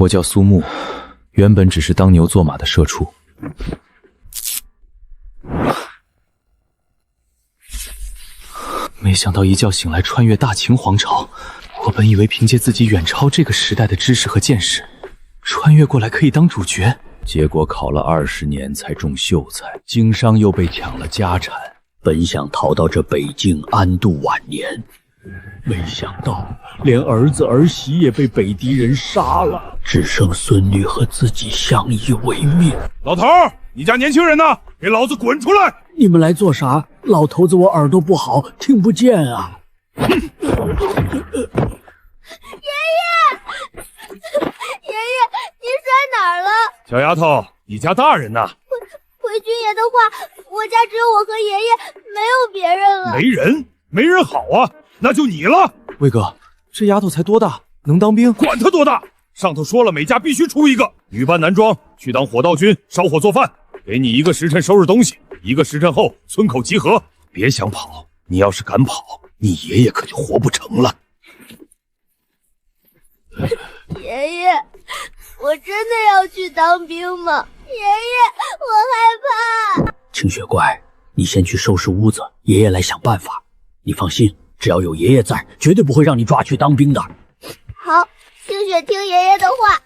我叫苏木，原本只是当牛做马的社畜。没想到一觉醒来穿越大秦皇朝，我本以为凭借自己远超这个时代的知识和见识，穿越过来可以当主角，结果考了20年才中秀才，经商又被抢了家产，本想逃到这北境安度晚年，没想到连儿子儿媳也被北狄人杀了，只剩孙女和自己相依为命。老头儿，你家年轻人呢？给老子滚出来！你们来做啥？老头子，我耳朵不好，听不见啊！爷爷，爷爷，您摔哪儿了？小丫头，你家大人呢？回军爷的话，我家只有我和爷爷，没有别人了。没人好啊，那就你了。魏哥，这丫头才多大，能当兵？管他多大，上头说了，每家必须出一个女扮男装，去当火道军，烧火做饭。给你1个时辰收拾东西，1个时辰后村口集合，别想跑。你要是敢跑，你爷爷可就活不成了。爷爷，我真的要去当兵吗？爷爷，我害怕。青雪怪，你先去收拾屋子，爷爷来想办法。你放心，只要有爷爷在，绝对不会让你抓去当兵的。好，青雪听爷爷的话。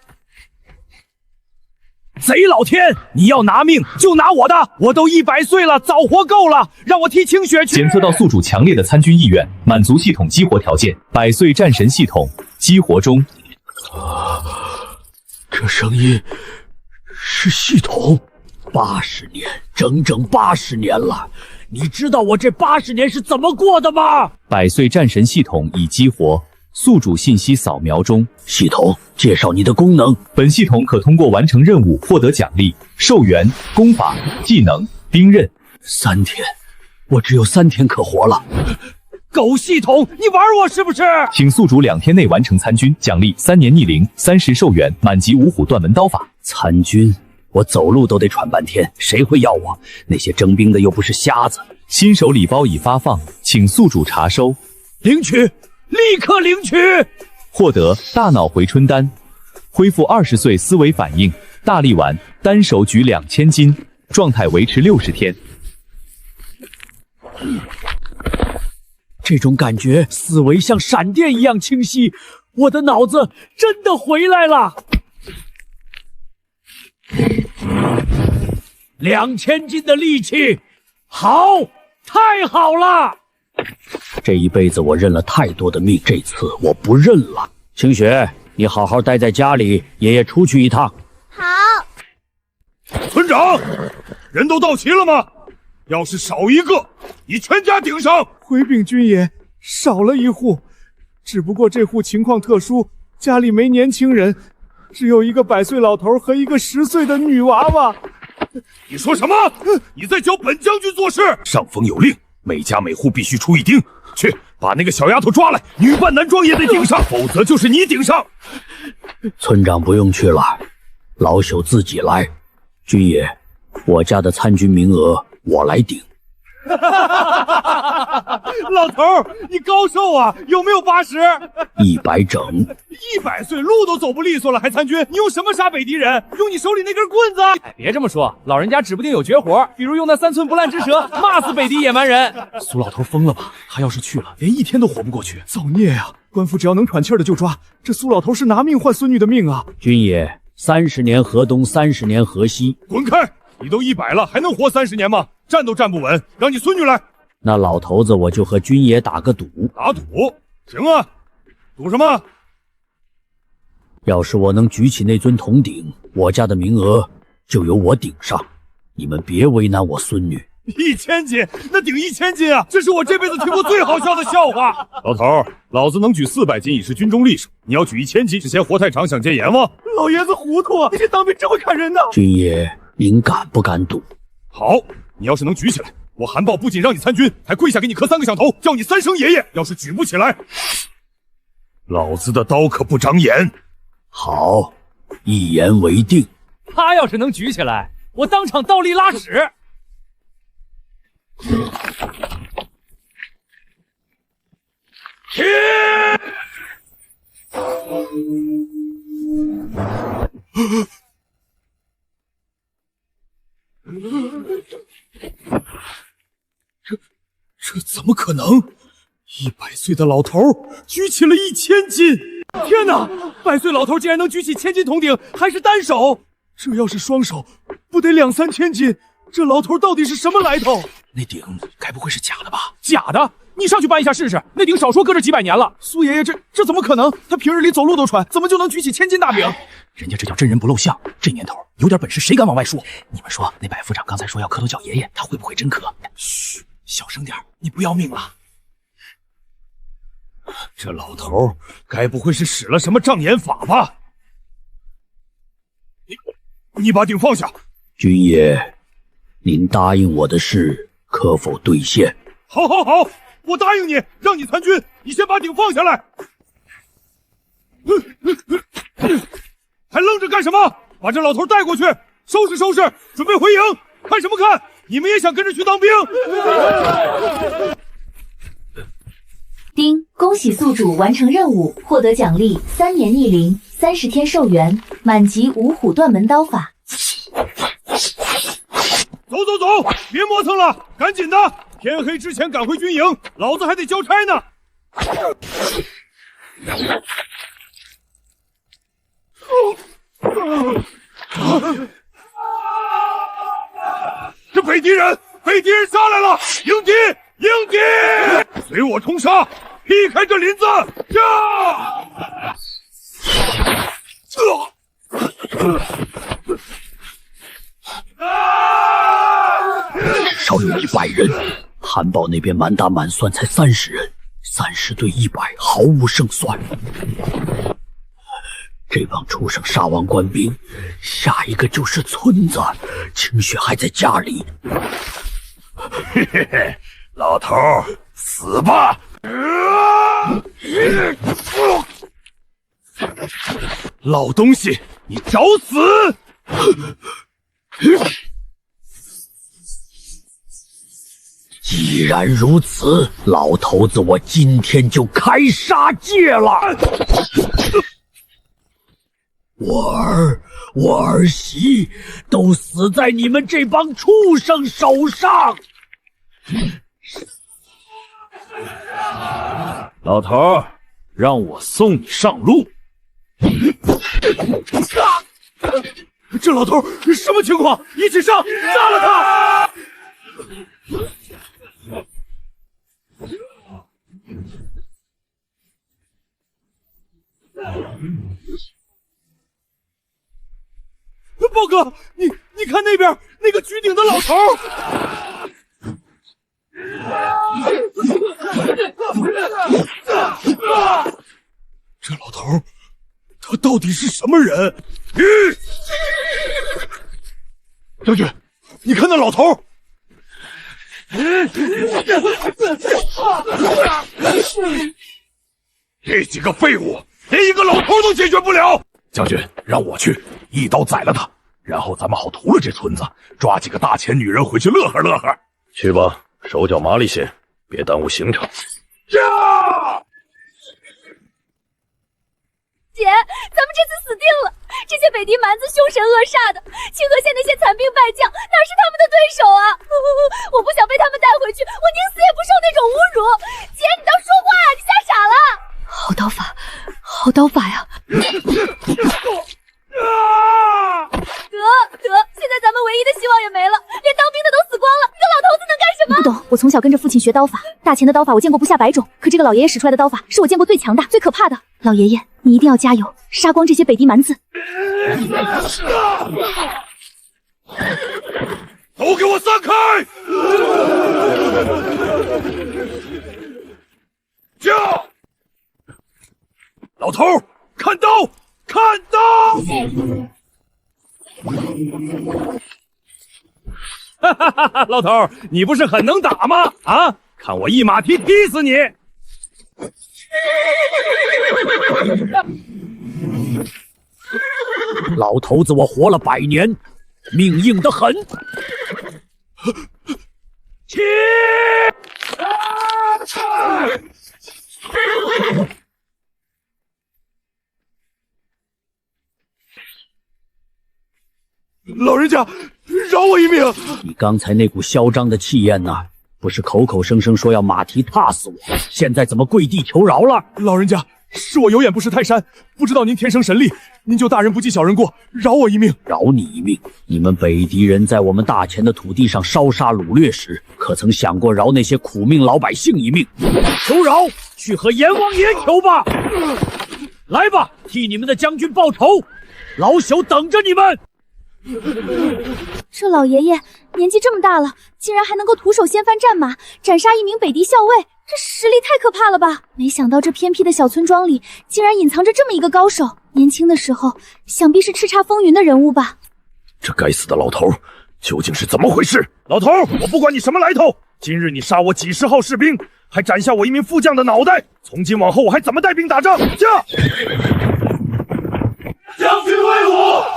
贼老天，你要拿命就拿我的，我都100岁了，早活够了，让我替青雪去。检测到宿主强烈的参军意愿，满足系统激活条件，100岁战神系统激活中。这声音是系统，80年，整整80年了。你知道我这80年是怎么过的吗？100岁战神系统已激活，宿主信息扫描中。系统介绍你的功能。本系统可通过完成任务获得奖励、寿元、功法、技能、兵刃。3天，我只有3天可活了。狗系统，你玩我是不是？请宿主2天内完成参军，奖励3年逆龄、30寿元，满级5虎断门刀法。参军，我走路都得喘半天，谁会要我？那些征兵的又不是瞎子。新手礼包已发放，请宿主查收。领取，立刻领取。获得大脑回春丹，恢复20岁思维反应，大力丸，单手举2000斤，状态维持60天。这种感觉，思维像闪电一样清晰，我的脑子真的回来了。2000斤的力气，好，太好了！这一辈子我认了太多的命，这次我不认了。青雪，你好好待在家里，爷爷出去一趟。好。村长，人都到齐了吗？要是少一个，你全家顶上。回禀军爷，少了一户，只不过这户情况特殊，家里没年轻人，只有一个100岁老头和一个10岁的女娃娃。你说什么？你在教本将军做事？上峰有令，每家每户必须出1丁，去把那个小丫头抓来，女扮男装也得顶上，否则就是你顶上。村长不用去了，老朽自己来。军爷，我家的参军名额我来顶。老头儿，你高寿啊？有没有80？100整。100岁路都走不利索了，还参军？你用什么杀北狄人？用你手里那根棍子？哎，别这么说，老人家指不定有绝活，比如用那3寸不烂之舌，骂死北狄野蛮人。苏老头疯了吧？他要是去了，连1天都活不过去。造孽呀！官府只要能喘气儿的就抓，这苏老头是拿命换孙女的命啊！军爷，30年河东，30年河西。滚开！你都100了，还能活30年吗？站都站不稳，让你孙女来。那老头子，我就和军爷打个赌。打赌？行啊，赌什么？要是我能举起那尊铜鼎，我家的名额就由我顶上。你们别为难我孙女。1000斤，那顶1000斤啊！这是我这辈子听过最好笑的笑话。老头，老子能举400斤已是军中力手，你要举1000斤是嫌活太长想见阎王？老爷子糊涂啊！你这当兵真会砍人的。军爷，您敢不敢赌？好，你要是能举起来，我韩豹不仅让你参军，还跪下给你磕3个响头，叫你3声爷爷。要是举不起来，老子的刀可不长眼。好，一言为定。他要是能举起来，我当场倒立拉屎。这怎么可能？100岁的老头举起了1000斤！天哪！100岁老头竟然能举起1000斤铜鼎，还是单手！这要是双手，不得2、3千斤？这老头到底是什么来头？那鼎该不会是假的吧？假的？你上去搬一下试试。那鼎少说搁这几百年了。苏爷爷，这怎么可能？他平日里走路都喘，怎么就能举起1000斤大饼？人家这叫真人不露相，这年头有点本事谁敢往外说？你们说那百夫长刚才说要磕头叫爷爷，他会不会真磕？嘘，小声点，你不要命了？这老头该不会是使了什么障眼法吧？你把鼎放下。军爷，您答应我的事可否兑现？好，我答应你，让你参军。你先把鼎放下来。还愣着干什么？把这老头带过去，收拾收拾，准备回营。看什么看？你们也想跟着去当兵？丁，恭喜宿主完成任务，获得奖励3年逆鳞，30天寿元，满级五虎断门刀法。走，别磨蹭了，赶紧的！天黑之前赶回军营，老子还得交差呢。这北敌人杀来了！迎敌！随我冲杀，劈开这林子！少有100人，韩豹那边满打满算才30人，30对100，毫无胜算。这帮畜生杀完官兵，下一个就是村子。清雪还在家里。嘿，老头死吧！老东西，你找死！既然如此，老头子，我今天就开杀戒了。我儿媳都死在你们这帮畜生手上。老头，让我送你上路。这老头什么情况？一起上，杀了他！豹哥，你看那边那个举鼎的老头！这老头，他到底是什么人？将军，你看那老头！这几个废物，连一个老头都解决不了。将军，让我去一刀宰了他，然后咱们好屠了这村子，抓几个大钱女人回去乐呵乐呵。去吧，手脚麻利些，别耽误行程。姐，咱们这次死定了！这些北敌蛮子凶神恶煞的，清河县那些残兵败将哪是他们的对手啊！我不想被他们带回去，我宁死也不受那种侮辱。姐，你倒说话呀！你吓傻了！好刀法，好刀法呀！得，现在咱们唯一的希望也没了，连当兵的都死光了，这个老头子能干什么？不懂，我从小跟着父亲学刀法，大钱的刀法我见过不下100种，可这个老爷爷使出来的刀法是我见过最强大、最可怕的。老爷爷，你一定要加油，杀光这些北敌蛮子！都给我散开！叫！老头，看刀！看刀！哈，老头，你不是很能打吗？啊，看我一马蹄踢死你！老头子，我活了100年，命硬得很。起！老人家，饶我一命！你刚才那股嚣张的气焰呢？不是口口声声说要马蹄踏死我，现在怎么跪地求饶了？老人家，是我有眼不识泰山，不知道您天生神力，您就大人不计小人过，饶我一命。饶你一命？你们北狄人在我们大钱的土地上烧杀掳掠时，可曾想过饶那些苦命老百姓一命？求饶，去和阎王爷求吧！来吧，替你们的将军报仇，老朽等着你们。这老爷爷年纪这么大了，竟然还能够徒手掀翻战马，斩杀一名北狄校尉，这实力太可怕了吧！没想到这偏僻的小村庄里，竟然隐藏着这么一个高手。年轻的时候，想必是叱咤风云的人物吧？这该死的老头究竟是怎么回事？老头，我不管你什么来头，今日你杀我几十号士兵，还斩下我一名副将的脑袋，从今往后我还怎么带兵打仗？驾！将军威武！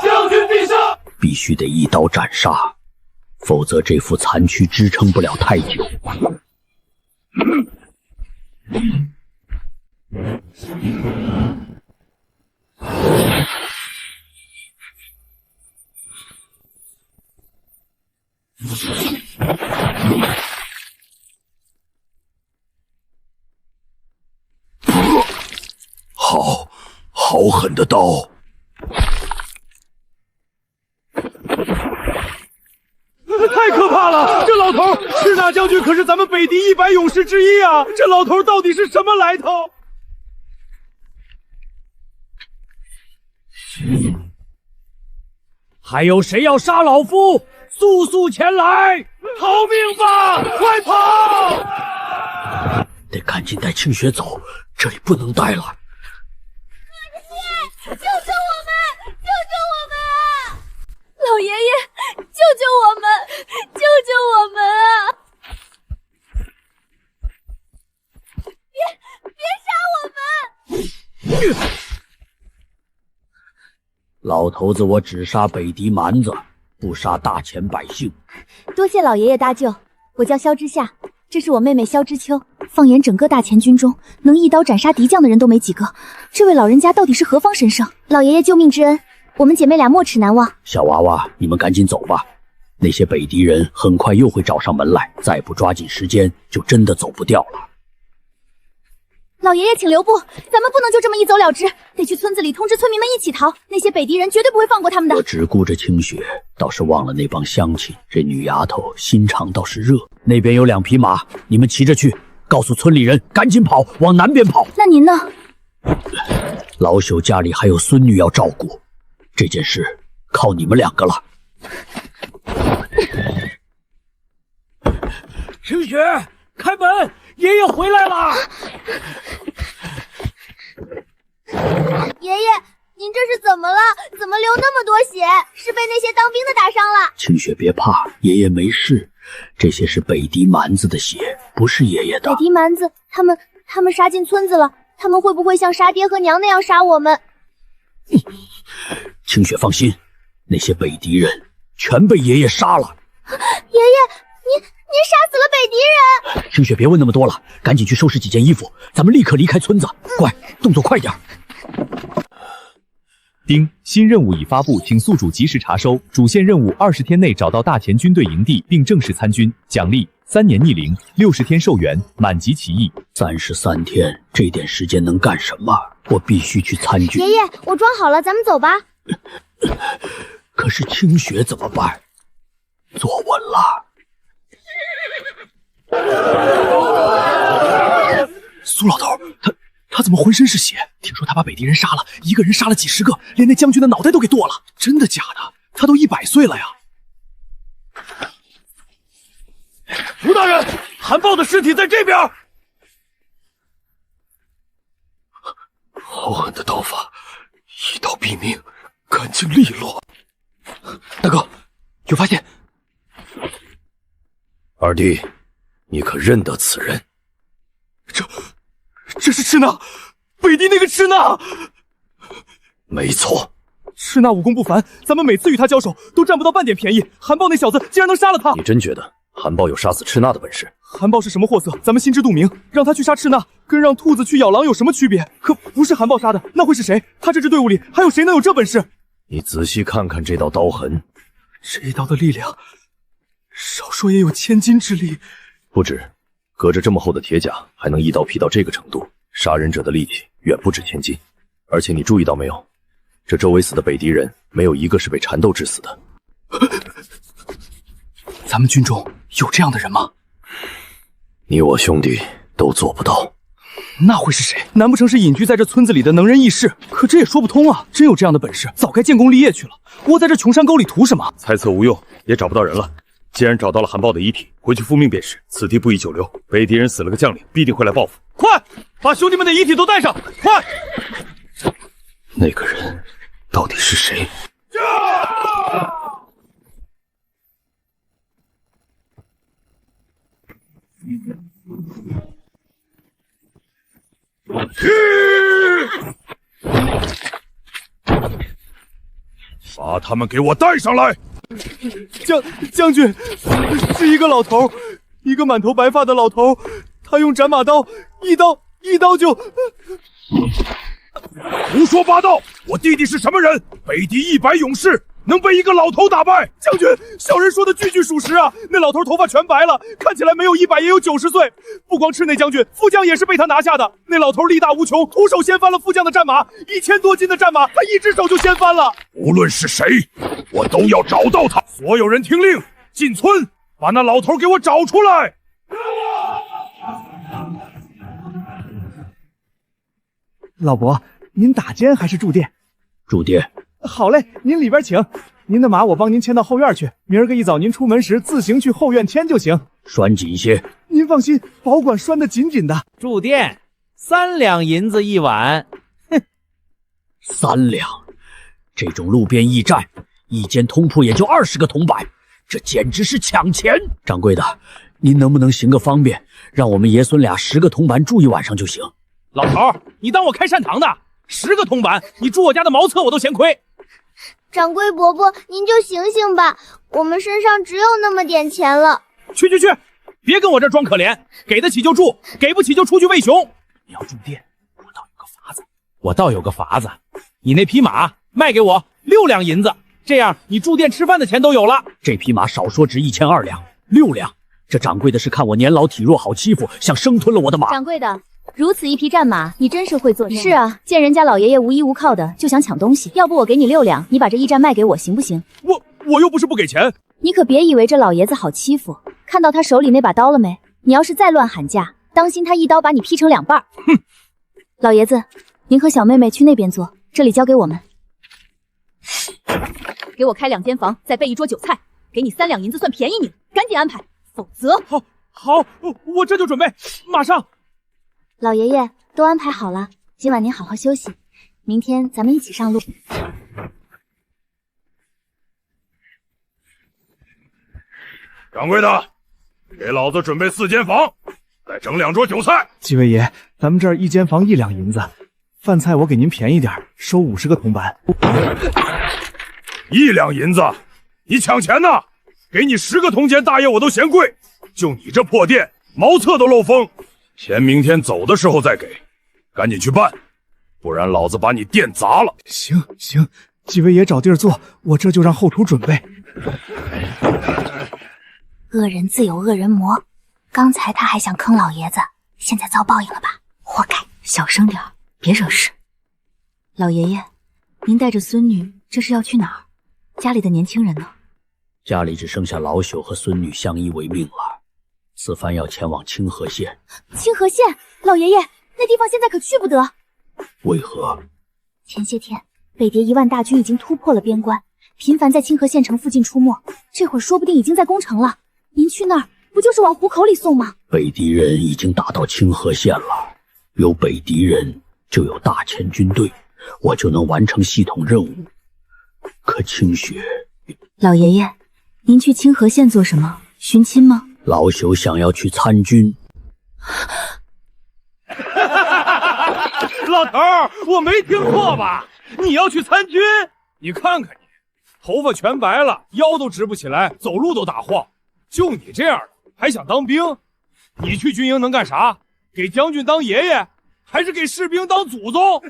将军必杀！必须得一刀斩杀，否则这副残躯支撑不了太久。好狠的刀！太可怕了！这老头赤大将军可是咱们北狄100勇士之一啊！这老头到底是什么来头？还有谁要杀老夫？速速前来！逃命吧！快跑！得赶紧带清雪走，这里不能待了。救救我们！救救我们啊！老爷爷，救救我们！救救我们啊！别杀我们！老头子，我只杀北狄蛮子，不杀大钱百姓。多谢老爷爷搭救，我叫萧之夏，这是我妹妹萧之秋。放眼整个大钱军中，能一刀斩杀敌将的人都没几个。这位老人家到底是何方神圣？老爷爷救命之恩，我们姐妹俩没齿难忘。小娃娃，你们赶紧走吧，那些北狄人很快又会找上门来，再不抓紧时间，就真的走不掉了。老爷爷请留步，咱们不能就这么一走了之，得去村子里通知村民们一起逃，那些北狄人绝对不会放过他们的。我只顾着清雪，倒是忘了那帮乡亲。这女丫头心肠倒是热。那边有2匹马，你们骑着去，告诉村里人赶紧跑，往南边跑。那您呢？老朽家里还有孙女要照顾，这件事靠你们2个了。清雪，开门，爷爷回来了。爷爷，您这是怎么了？怎么流那么多血？是被那些当兵的打伤了？清雪别怕，爷爷没事。这些是北狄蛮子的血，不是爷爷的。北狄蛮子，他们杀进村子了，他们会不会像杀爹和娘那样杀我们？清雪放心，那些北狄人全被爷爷杀了。爷爷，您杀死了北狄人！清雪别问那么多了，赶紧去收拾几件衣服，咱们立刻离开村子。乖，动作快点。丁，新任务已发布，请宿主及时查收。主线任务20天内找到大钱军队营地并正式参军，奖励3年逆龄，60天寿元，满级起义。33天，这点时间能干什么？我必须去参军。爷爷，我装好了，咱们走吧。可是清雪怎么办？坐稳了。苏老头，他怎么浑身是血？听说他把北狄人杀了，一个人杀了几十个，连那将军的脑袋都给剁了。真的假的？他都100岁了呀！吴大人，韩豹的尸体在这边。好狠的刀法，一刀毙命，干净利落。大哥，有发现？二弟，你可认得此人？这是赤娜，北狄那个赤娜。没错，赤娜武功不凡，咱们每次与他交手都占不到半点便宜。韩豹那小子竟然能杀了他！你真觉得韩豹有杀死赤娜的本事？韩豹是什么货色，咱们心知肚明。让他去杀赤娜，跟让兔子去咬狼有什么区别？可不是韩豹杀的，那会是谁？他这支队伍里还有谁能有这本事？你仔细看看这道刀痕，这一刀的力量，少说也有1000斤之力。不止，隔着这么厚的铁甲，还能一刀劈到这个程度，杀人者的力气远不止1000斤。而且你注意到没有，这周围死的北狄人，没有一个是被缠斗致死的。咱们军中有这样的人吗？你我兄弟都做不到。那会是谁？难不成是隐居在这村子里的能人异士？可这也说不通啊！真有这样的本事，早该建功立业去了。窝在这穷山沟里图什么？猜测无用，也找不到人了。既然找到了韩豹的遗体，回去复命便是。此地不宜久留，北狄人死了个将领，必定会来报复。快，把兄弟们的遗体都带上！快！那个人到底是谁？把他们给我带上来！将军，是一个老头，一个满头白发的老头，他用斩马刀一刀就……胡说八道！我弟弟是什么人？北狄100勇士能被一个老头打败？将军，小人说的句句属实啊！那老头头发全白了，看起来没有100也有90岁。不光赤内将军，副将也是被他拿下的。那老头力大无穷，徒手掀翻了副将的战马，1000多斤的战马，他一只手就掀翻了。无论是谁，我都要找到他！所有人听令，进村，把那老头给我找出来！老伯，您打尖还是驻店？驻店。好嘞，您里边请。您的马我帮您牵到后院去，明儿个一早您出门时自行去后院牵就行。拴紧些。您放心，保管拴得紧紧的。驻店，3两银子一碗。哼，3两，这种路边驿站，一间通铺也就20个铜板，这简直是抢钱！掌柜的，您能不能行个方便，让我们爷孙俩10个铜板住一晚上就行？老头，你当我开善堂的？10个铜板，你住我家的茅厕我都嫌亏。掌柜伯伯，您就醒醒吧，我们身上只有那么点钱了。去，别跟我这装可怜，给得起就住，给不起就出去喂熊。你要住店，我倒有个法子，你那匹马卖给我6两银子，这样你住店吃饭的钱都有了。这匹马少说值1200两，6两。这掌柜的是看我年老体弱好欺负，想生吞了我的马。掌柜的，如此一匹战马，你真是会做人。是啊，见人家老爷爷无依无靠的，就想抢东西。要不我给你6两，你把这驿站卖给我，行不行？我又不是不给钱。你可别以为这老爷子好欺负，看到他手里那把刀了没？你要是再乱喊价，当心他一刀把你劈成2半。哼！老爷子，您和小妹妹去那边坐，这里交给我们。给我开2间房，再备一桌酒菜，给你3两银子算便宜你了，赶紧安排，否则……好，我这就准备，马上。老爷爷都安排好了，今晚您好好休息，明天咱们一起上路。掌柜的，给老子准备4间房，再整2桌酒菜。几位爷，咱们这儿1间房1两银子，饭菜我给您便宜点，收50个铜板。1两银子，你抢钱呢？给你10个铜钱，大爷我都嫌贵。就你这破店，茅厕都漏风，钱明天走的时候再给，赶紧去办，不然老子把你店砸了。行，几位爷找地儿坐，我这就让后厨准备。恶人自有恶人磨，刚才他还想坑老爷子，现在遭报应了吧？活该！小声点，别惹事。老爷爷，您带着孙女，这是要去哪儿？家里的年轻人呢？家里只剩下老朽和孙女相依为命了。此番要前往清河县。清河县，老爷爷，那地方现在可去不得。为何？前些天北狄1万大军已经突破了边关，频繁在清河县城附近出没，这会儿说不定已经在攻城了。您去那儿不就是往虎口里送吗？北狄人已经打到清河县了，有北狄人就有大千军队，我就能完成系统任务。可清雪……老爷爷，您去清河县做什么？寻亲吗？老朽想要去参军。老头儿，我没听错吧？你要去参军？你看看你，头发全白了，腰都直不起来，走路都打晃。就你这样的，还想当兵？你去军营能干啥？给将军当爷爷，还是给士兵当祖宗？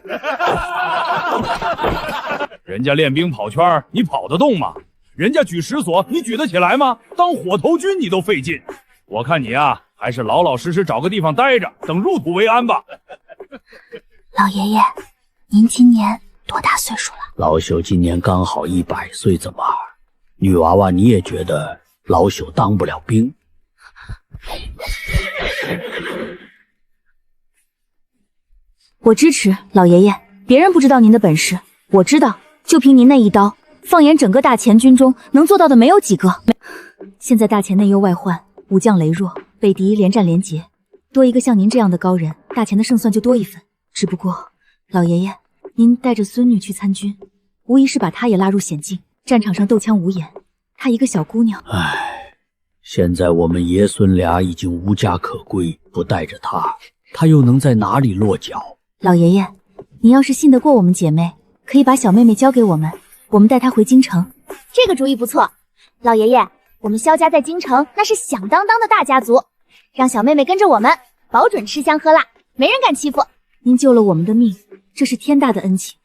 人家练兵跑圈，你跑得动吗？人家举石锁，你举得起来吗？当火头军你都费劲。我看你啊，还是老老实实找个地方待着，等入土为安吧。老爷爷，您今年多大岁数了？老朽今年刚好100岁，怎么？女娃娃你也觉得老朽当不了兵？我支持老爷爷，别人不知道您的本事，我知道，就凭您那一刀，放眼整个大前军中，能做到的没有几个。现在大前内忧外患，武将羸弱，北敌连战连捷，多一个像您这样的高人，大前的胜算就多一分。只不过，老爷爷，您带着孙女去参军，无疑是把她也拉入险境，战场上斗枪无眼，她一个小姑娘。唉，现在我们爷孙俩已经无家可归，不带着她，她又能在哪里落脚？老爷爷，您要是信得过我们姐妹，可以把小妹妹交给我们，我们带她回京城。这个主意不错，老爷爷，我们萧家在京城那是响当当的大家族，让小妹妹跟着我们，保准吃香喝辣，没人敢欺负。您救了我们的命，这是天大的恩情。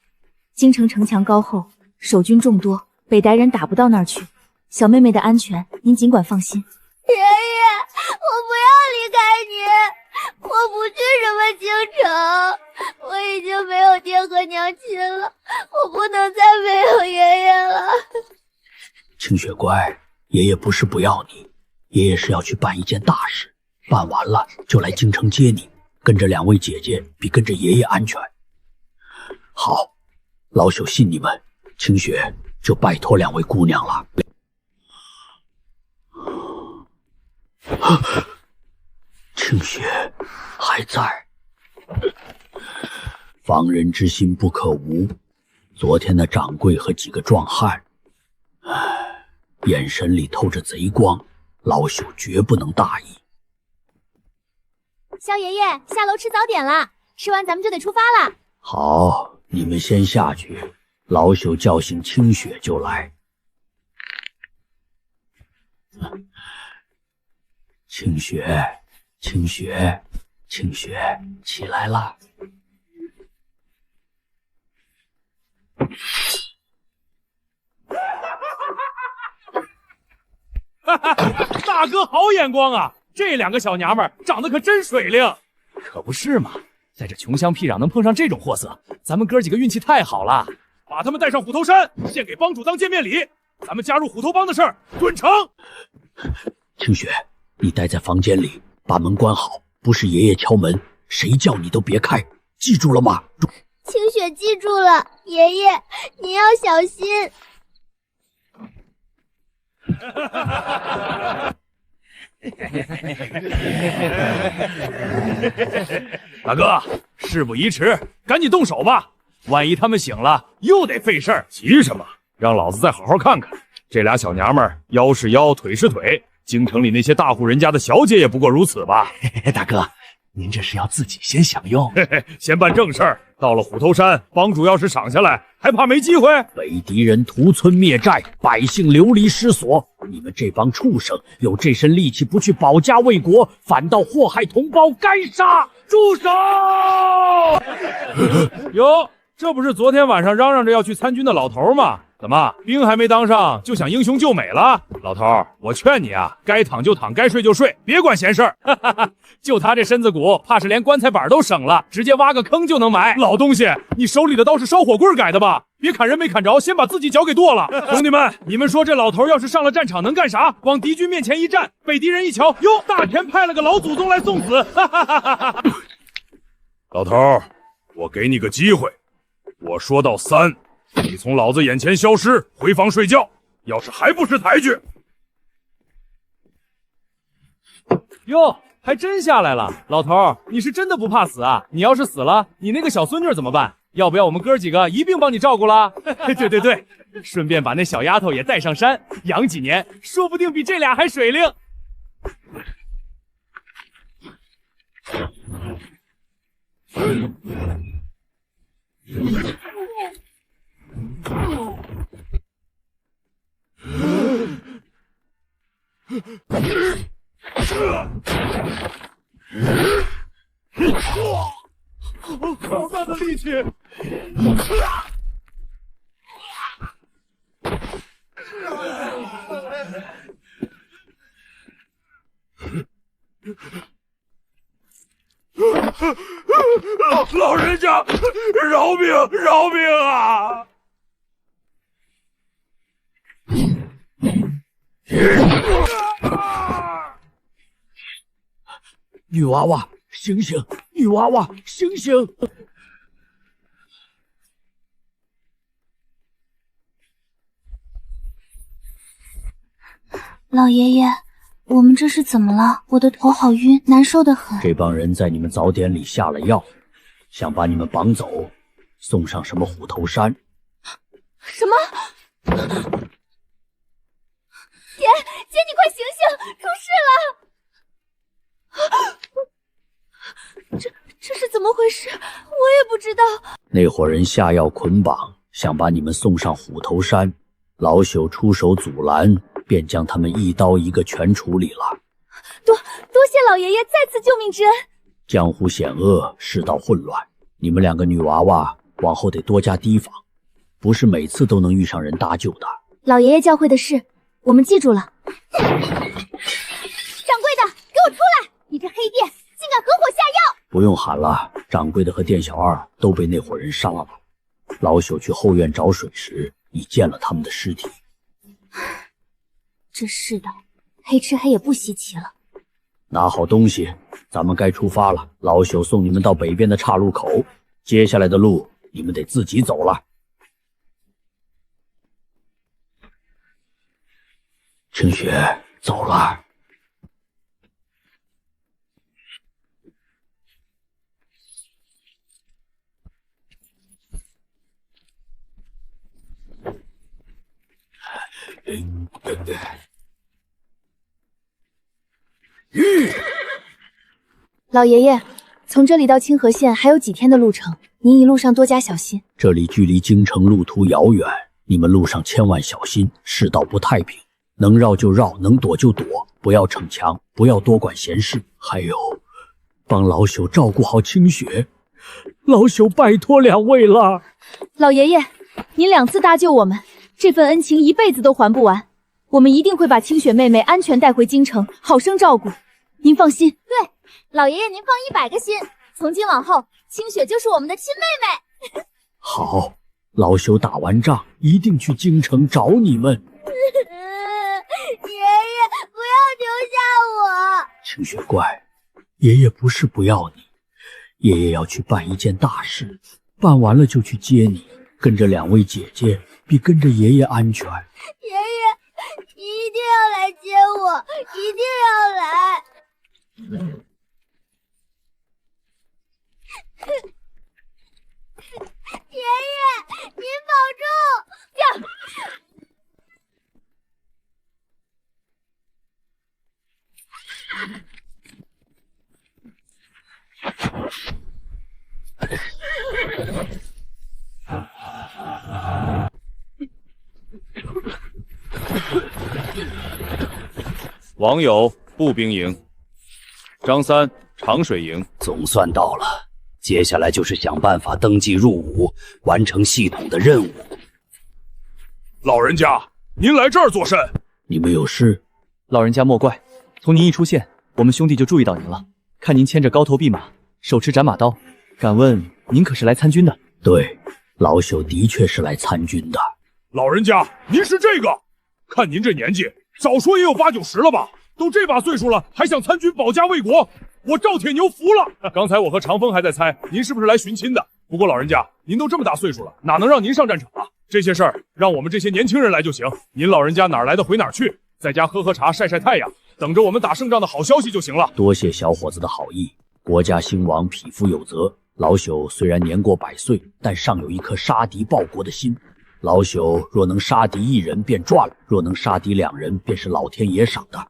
京城城墙高厚，守军众多，北歹人打不到那儿去。小妹妹的安全，您尽管放心。爷爷，我不要离开你，我不去什么京城，我已经没有爹和娘亲了，我不能再没有爷爷了。清雪乖，爷爷不是不要你，爷爷是要去办一件大事，办完了就来京城接你，跟着2位姐姐比跟着爷爷安全。好，老朽信你们，清雪就拜托2位姑娘了。清雪还在，防人之心不可无。昨天的掌柜和几个壮汉，眼神里透着贼光，老朽绝不能大意。萧爷爷，下楼吃早点了，吃完咱们就得出发了。好，你们先下去，老朽叫醒清雪就来。清雪，清雪，清雪，起来了。大哥好眼光啊！这2个小娘们儿长得可真水灵。可不是嘛，在这穷乡僻壤能碰上这种货色，咱们哥几个运气太好了。把他们带上虎头山，献给帮主当见面礼。咱们加入虎头帮的事儿准成。清雪，你待在房间里，把门关好，不是爷爷敲门，谁叫你都别开，记住了吗？清雪记住了，爷爷，你要小心。大哥，事不宜迟，赶紧动手吧。万一他们醒了，又得费事儿。急什么？让老子再好好看看。这俩小娘们儿，腰是腰，腿是腿。京城里那些大户人家的小姐也不过如此吧？大哥，您这是要自己先享用？先办正事儿。到了虎头山，帮主要是赏下来，还怕没机会？北敌人屠村灭寨，百姓流离失所，你们这帮畜生有这身力气不去保家卫国，反倒祸害同胞，该杀！住手！哟，这不是昨天晚上嚷嚷着要去参军的老头吗？怎么兵还没当上就想英雄救美了？老头，我劝你啊，该躺就躺，该睡就睡，别管闲事儿。就他这身子骨，怕是连棺材板都省了，直接挖个坑就能埋。老东西，你手里的刀是烧火棍改的吧？别砍人没砍着，先把自己脚给剁了。兄弟们，你们说这老头要是上了战场能干啥？往敌军面前一站，被敌人一瞧，哟，大田派了个老祖宗来送死。老头，我给你个机会，我说到3。你从老子眼前消失，回房睡觉。要是还不识抬举，哟，还真下来了。老头，你是真的不怕死啊？你要是死了，你那个小孙女怎么办？要不要我们哥几个一并帮你照顾了？对，顺便把那小丫头也带上山，养几年，说不定比这俩还水灵。好大的力气！老人家，饶命！饶命啊！女娃娃，醒醒！女娃娃，醒醒！老爷爷，我们这是怎么了？我的头好晕，难受的很。这帮人在你们早点里下了药，想把你们绑走，送上什么虎头山？什么？姐，你快醒醒，出事了！这是怎么回事？我也不知道。那伙人下药捆绑，想把你们送上虎头山，老朽出手阻拦，便将他们一刀一个全处理了。多谢老爷爷再次救命之恩。江湖险恶，世道混乱，你们2个女娃娃往后得多加提防，不是每次都能遇上人搭救的。老爷爷教诲的事，我们记住了。掌柜的，给我出来！你这黑店竟敢合伙下药！不用喊了，掌柜的和店小二都被那伙人杀了。老朽去后院找水时，已见了他们的尸体。这世道，黑吃黑也不稀奇了。拿好东西，咱们该出发了。老朽送你们到北边的岔路口，接下来的路你们得自己走了。青雪，走了。老爷爷，从这里到清河县还有几天的路程，您一路上多加小心。这里距离京城路途遥远，你们路上千万小心，世道不太平，能绕就绕，能躲就躲，不要逞强，不要多管闲事。还有，帮老朽照顾好清雪，老朽拜托2位了。老爷爷，您2次搭救我们，这份恩情一辈子都还不完。我们一定会把清雪妹妹安全带回京城，好生照顾。您放心。对，老爷爷您放100个心，从今往后，清雪就是我们的亲妹妹。好，老朽打完仗一定去京城找你们。爷爷，不要丢下我！清雪乖，爷爷不是不要你，爷爷要去办一件大事，办完了就去接你，跟着2位姐姐比跟着爷爷安全。爷爷，你一定要来接我，一定要来！爷爷，您保重！呀！王友步兵营，张三长水营。总算到了，接下来就是想办法登记入伍，完成系统的任务。老人家，您来这儿作甚？你们有事？老人家莫怪，从您一出现，我们兄弟就注意到您了。看您牵着高头弼马，手持斩马刀，敢问您可是来参军的？对，老朽的确是来参军的。老人家，您是这个？看您这年纪，早说也有8、90了吧？都这把岁数了，还想参军保家卫国，我赵铁牛服了。刚才我和长风还在猜您是不是来寻亲的，不过老人家，您都这么大岁数了，哪能让您上战场啊？这些事儿让我们这些年轻人来就行。您老人家哪儿来的回哪儿去，在家喝喝茶，晒晒太阳，等着我们打胜仗的好消息就行了。多谢小伙子的好意，国家兴亡，匹夫有责。老朽虽然年过100岁，但尚有一颗杀敌报国的心。老朽若能杀敌1人便赚了，若能杀敌2人，便是老天爷赏的。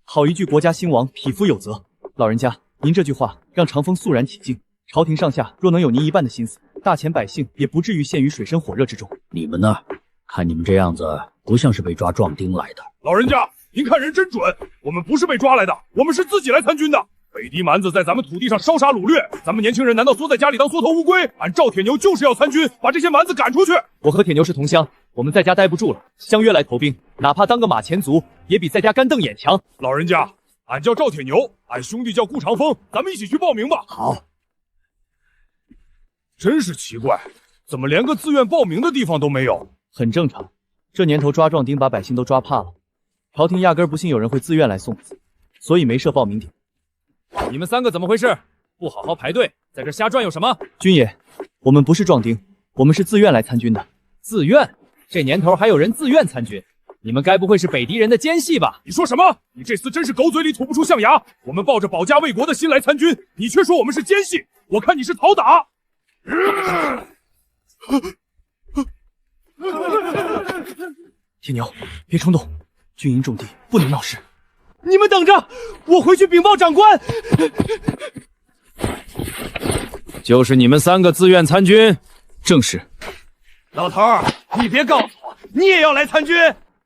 好一句国家兴亡，匹夫有责。老人家，您这句话让长风肃然起敬。朝廷上下若能有您一半的心思，大钱百姓也不至于陷于水深火热之中。你们呢？看你们这样子，不像是被抓壮丁来的。老人家，您看人真准，我们不是被抓来的，我们是自己来参军的。北狄蛮子在咱们土地上烧杀掳掠，咱们年轻人难道缩在家里当缩头乌龟？俺赵铁牛就是要参军，把这些蛮子赶出去。我和铁牛是同乡，我们在家待不住了，相约来投兵，哪怕当个马前卒，也比在家干瞪眼强。老人家，俺叫赵铁牛，俺兄弟叫顾长风，咱们一起去报名吧。好。真是奇怪，怎么连个自愿报名的地方都没有？很正常，这年头抓壮丁把百姓都抓怕了，朝廷压根不信有人会自愿来送死，所以没设报名点。你们3个怎么回事？不好好排队，在这瞎转悠什么？军爷，我们不是壮丁，我们是自愿来参军的。自愿？这年头还有人自愿参军？你们该不会是北狄人的奸细吧？你说什么？你这厮真是狗嘴里吐不出象牙！我们抱着保家卫国的心来参军，你却说我们是奸细，我看你是讨打！铁牛，别冲动，军营重地，不能闹事。你们等着，我回去禀报长官。就是你们3个自愿参军？正是。老头儿，你别告诉我，你也要来参军？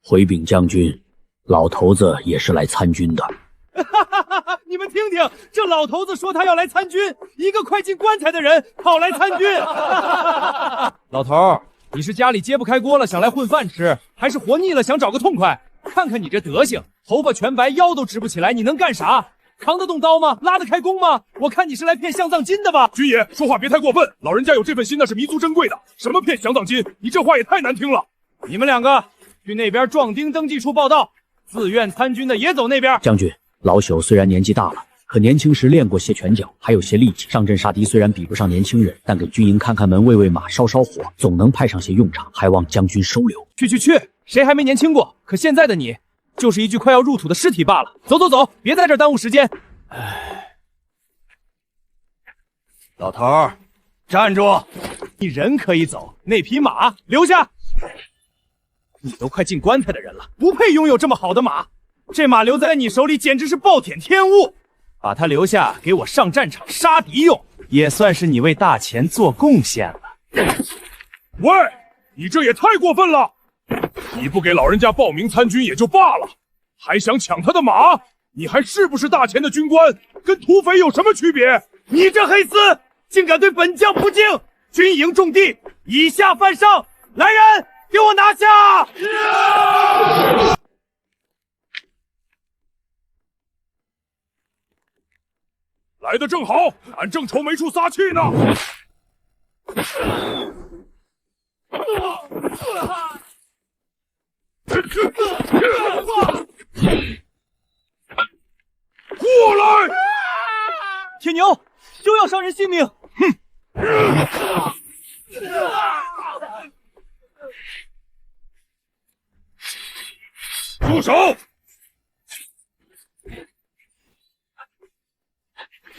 回禀将军，老头子也是来参军的。你们听听，这老头子说他要来参军，一个快进棺材的人跑来参军。老头儿，你是家里揭不开锅了想来混饭吃，还是活腻了想找个痛快？看看你这德行，头发全白，腰都直不起来，你能干啥？扛得动刀吗？拉得开弓吗？我看你是来骗降葬金的吧？军爷，说话别太过分，老人家有这份心那是弥足珍贵的。什么骗降葬金？你这话也太难听了。你们2个去那边壮丁登记处报到，自愿参军的也走那边。将军，老朽虽然年纪大了，可年轻时练过些拳脚，还有些力气。上阵杀敌虽然比不上年轻人，但给军营看看门、喂喂马、烧烧火，总能派上些用场，还望将军收留。去，谁还没年轻过？可现在的你，就是一具快要入土的尸体罢了。走，别在这儿耽误时间。老头儿，站住！你人可以走，那匹马留下。你都快进棺材的人了，不配拥有这么好的马。这马留在你手里简直是暴殄天物，把它留下给我上战场杀敌用，也算是你为大钱做贡献了。喂，你这也太过分了！你不给老人家报名参军也就罢了，还想抢他的马？你还是不是大钱的军官？跟土匪有什么区别？你这黑厮竟敢对本将不敬！军营重地，以下犯上！来人，给我拿下！来得正好，俺正愁没处撒气呢。过来！铁牛，休要伤人性命！住手！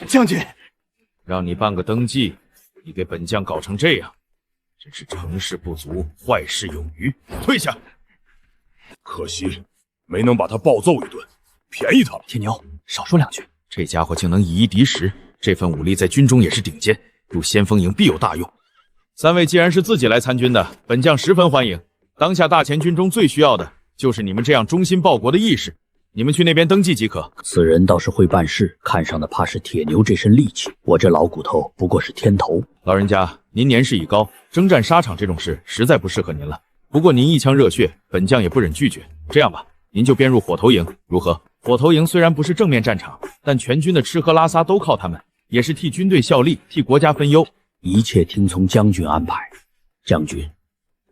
将军，让你办个登记，你给本将搞成这样，真是成事不足，坏事有余。退下！可惜没能把他暴揍一顿，便宜他了。铁牛，少说2句。这家伙竟能以一敌十，这份武力在军中也是顶尖，入先锋营必有大用。3位既然是自己来参军的，本将十分欢迎。当下大前军中最需要的就是你们这样忠心报国的义士，你们去那边登记即可。此人倒是会办事，看上的怕是铁牛这身力气，我这老骨头不过是添头。老人家，您年事已高，征战沙场这种事实在不适合您了。不过您一腔热血，本将也不忍拒绝。这样吧，您就编入火头营，如何？火头营虽然不是正面战场，但全军的吃喝拉撒都靠他们，也是替军队效力，替国家分忧。一切听从将军安排。将军，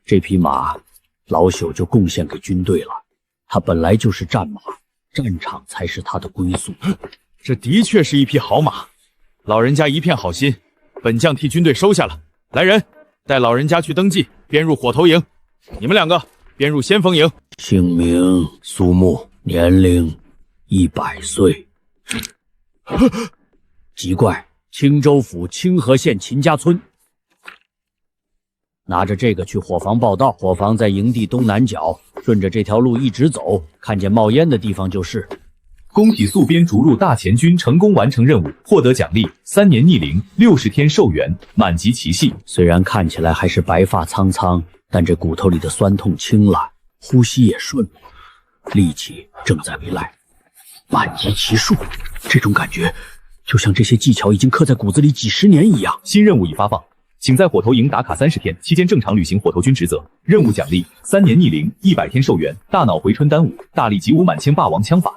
这匹马老朽就贡献给军队了。它本来就是战马，战场才是它的归宿。这的确是一匹好马，老人家一片好心，本将替军队收下了。来人，带老人家去登记，编入火头营。你们2个编入先锋营。姓名苏木，年龄100岁。籍贯青州府清河县秦家村。拿着这个去伙房报到，伙房在营地东南角，顺着这条路一直走，看见冒烟的地方就是。恭喜宿编逐入大前军成功完成任务，获得奖励3年逆龄，60天寿元，满级奇系。虽然看起来还是白发苍苍，但这骨头里的酸痛轻了，呼吸也顺了，力气正在回来。满级奇数，这种感觉就像这些技巧已经刻在骨子里几10年一样。新任务已发放，请在火头营打卡30天，期间正常履行火头军职责。任务奖励：3年逆龄，100天寿元，大脑回春丹武，大力击5满千霸王枪法。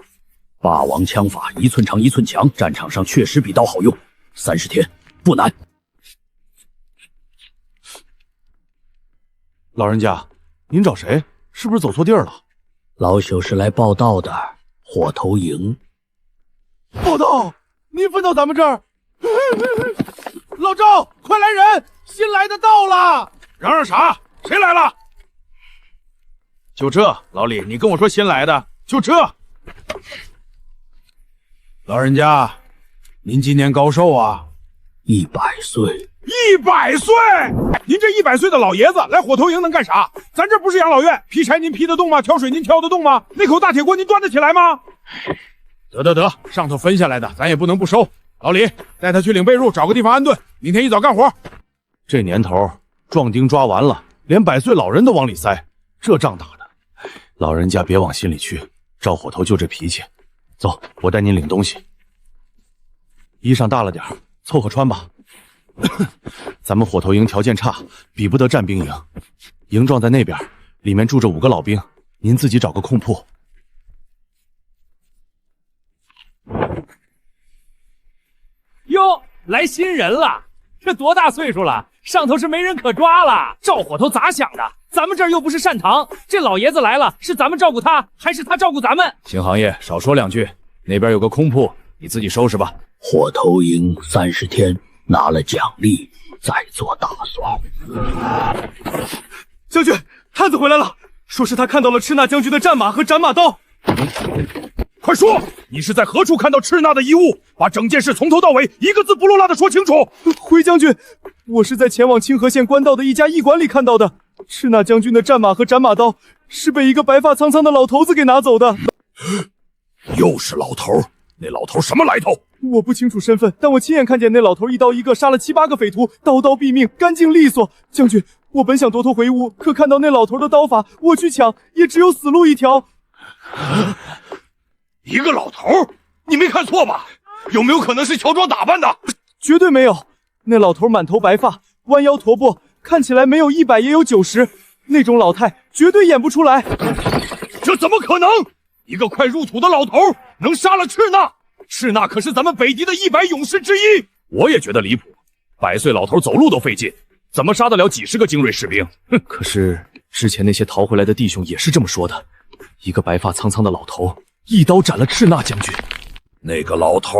霸王枪法1寸长1寸强，战场上确实比刀好用。30天不难。老人家，您找谁？是不是走错地儿了？老朽是来报道的，火头营。报道？您分到咱们这儿？老赵，快来人！新来的到了！嚷嚷啥？谁来了？就这，老李，你跟我说新来的，就这。老人家，您今年高寿啊？100岁。100岁？您这100岁的老爷子来火头营能干啥？咱这不是养老院，劈柴您劈得动吗？挑水您挑得动吗？那口大铁锅您端得起来吗？得，上头分下来的，咱也不能不收。老李，带他去领被褥，找个地方安顿，明天一早干活。这年头，壮丁抓完了，连100岁老人都往里塞，这仗打的，老人家别往心里去。赵火头就这脾气。走，我带您领东西。衣裳大了点，凑合穿吧。咱们火头营条件差，比不得战兵营。营帐在那边，里面住着5个老兵，您自己找个空铺。哟，来新人了，这多大岁数了？上头是没人可抓了。赵火头咋想的？咱们这儿又不是善堂，这老爷子来了，是咱们照顾他，还是他照顾咱们？邢行业，少说2句，那边有个空铺，你自己收拾吧。火头营30天，拿了奖励再做打算。将军，探子回来了，说是他看到了赤纳将军的战马和斩马刀。快说，你是在何处看到赤纳的遗物？把整件事从头到尾一个字不落落的说清楚。回将军，我是在前往清河县官道的一家驿馆里看到的。赤纳将军的战马和斩马刀是被一个白发苍苍的老头子给拿走的。又是老头？那老头什么来头？我不清楚身份，但我亲眼看见那老头一刀一个杀了7、8个匪徒，刀刀毙命，干净利索。将军，我本想夺头回屋，可看到那老头的刀法，我去抢也只有死路一条。一个老头？你没看错吧？有没有可能是乔装打扮的？绝对没有。那老头满头白发，弯腰驼背，看起来没有100也有90，那种老态绝对演不出来。这怎么可能？一个快入土的老头能杀了赤纳？赤纳可是咱们北敌的100勇士之一。我也觉得离谱，100岁老头走路都费劲，怎么杀得了几十个精锐士兵？哼！可是之前那些逃回来的弟兄也是这么说的，一个白发苍苍的老头一刀斩了赤纳将军。那个老头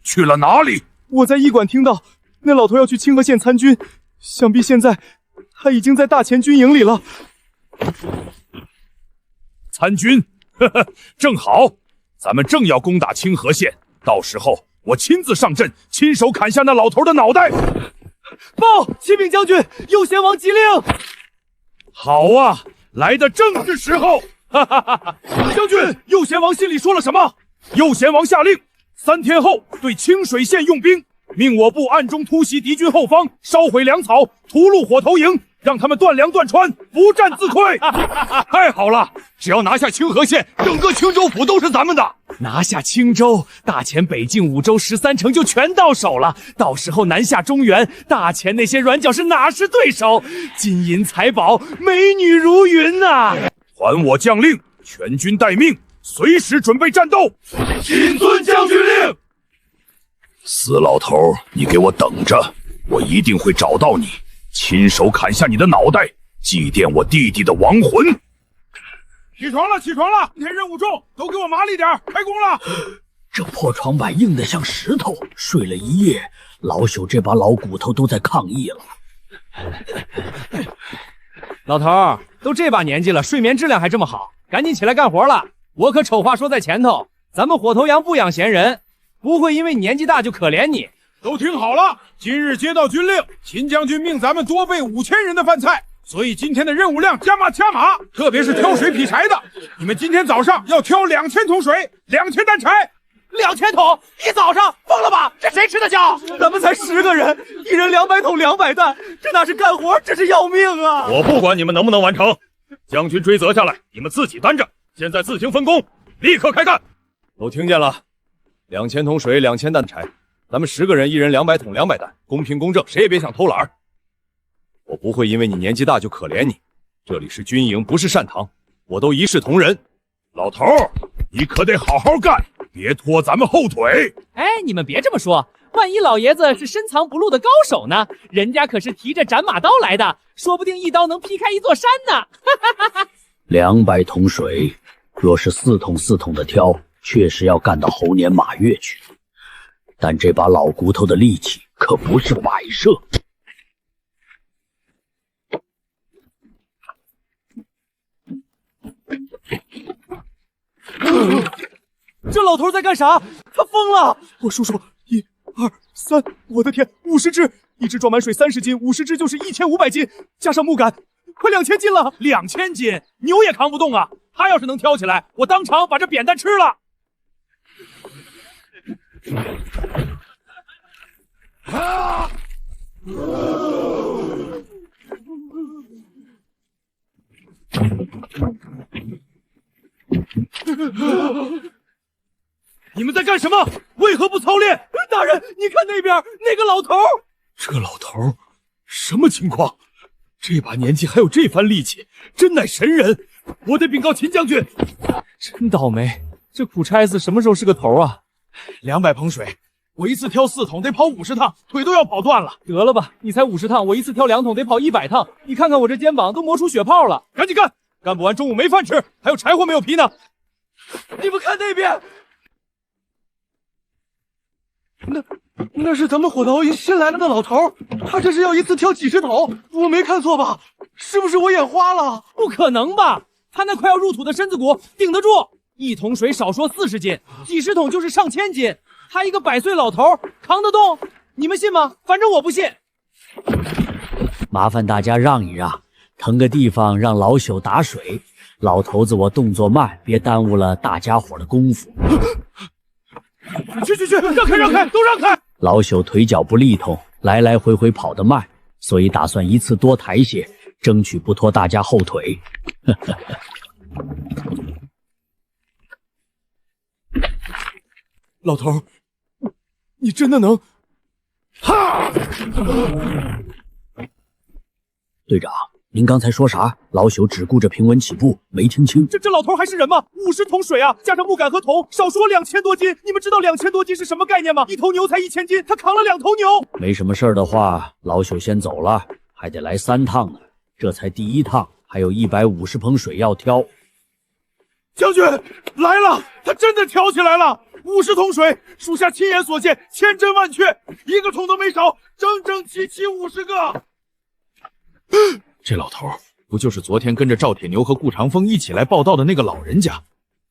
去了哪里？我在驿馆听到，那老头要去清河县参军，想必现在他已经在大前军营里了。参军？呵呵，正好，咱们正要攻打清河县，到时候我亲自上阵，亲手砍下那老头的脑袋。报，启禀将军，右贤王急令。好啊，来的正是时候。哈哈哈哈！将军，右贤王心里说了什么？右贤王下令，3天后对清水县用兵，命我部暗中突袭敌军后方，烧毁粮草，屠戮火头营，让他们断粮断川，不战自溃。太好了，只要拿下清河县，整个青州府都是咱们的。拿下青州，大前北境5州13城就全到手了。到时候南下中原，大前那些软脚是哪是对手？金银财宝，美女如云啊！还我将令，全军待命，随时准备战斗。谨遵将军令。死老头，你给我等着，我一定会找到你，亲手砍下你的脑袋，祭奠我弟弟的亡魂。起床了，起床了！今天任务重，都给我麻利点，开工了。这破床板硬得像石头，睡了一夜，老朽这把老骨头都在抗议了。老头，都这把年纪了，睡眠质量还这么好，赶紧起来干活了。我可丑话说在前头，咱们火头营不养闲人，不会因为年纪大就可怜你。都听好了，今日接到军令，秦将军命咱们多备5000人的饭菜，所以今天的任务量加码，特别是挑水劈柴的，你们今天早上要挑2000桶水，2000担柴。2000桶一早上，疯了吧？这谁吃得消？咱们才10个人，一人200桶200担，这哪是干活，这是要命啊！我不管你们能不能完成，将军追责下来，你们自己担着。现在自行分工，立刻开干。都听见了，2000桶水，2000担柴，咱们10个人，一人200桶200担，公平公正，谁也别想偷懒。我不会因为你年纪大就可怜你。这里是军营，不是善堂，我都一视同仁。老头儿，你可得好好干，别拖咱们后腿。哎，你们别这么说，万一老爷子是深藏不露的高手呢？人家可是提着斩马刀来的，说不定一刀能劈开一座山呢。 200桶水，若是4桶4桶的挑，确实要干到猴年马月去。但这把老骨头的力气可不是摆设。这老头在干啥？他疯了！我数数，1、2、3，我的天，50只，一只装满水30斤，50只就是1500斤，加上木杆，快2000斤了。2000斤，牛也扛不动啊！他要是能挑起来，我当场把这扁担吃了。啊！你们在干什么？为何不操练？大人，你看那边那个老头。这老头什么情况？这把年纪还有这番力气，真乃神人！我得禀告秦将军。真倒霉，这苦差事什么时候是个头啊？200盆水，我一次挑4桶，得跑50趟，腿都要跑断了。得了吧，你才50趟，我一次挑2桶，得跑100趟。你看看我这肩膀都磨出血泡了。赶紧干，干不完中午没饭吃，还有柴火没有劈呢。你们看那边。 那是咱们火刀营新来了的老头，他这是要一次挑几10桶，我没看错吧？是不是我眼花了？不可能吧？他那快要入土的身子骨顶得住，1桶水少说40斤，几10桶就是上千斤，他一个100岁老头扛得动？你们信吗？反正我不信。麻烦大家让一让，腾个地方让老朽打水。老头子，我动作慢，别耽误了大家伙的功夫。去，让开，都让开！老朽腿脚不利通，来来回回跑得慢，所以打算一次多抬些，争取不拖大家后腿。老头，你真的能？哈！队长，您刚才说啥？老朽只顾着平稳起步，没听清。这老头还是人吗？50桶水啊，加上木杆和桶，少说2000多斤。你们知道2000多斤是什么概念吗？一头牛才1000斤，他扛了2头牛。没什么事儿的话，老朽先走了，还得来3趟呢。这才第1趟，还有150盆水要挑。将军来了，他真的挑起来了！50桶水，属下亲眼所见，千真万确，一个桶都没少，整齐50个。这老头不就是昨天跟着赵铁牛和顾长风一起来报道的那个老人家？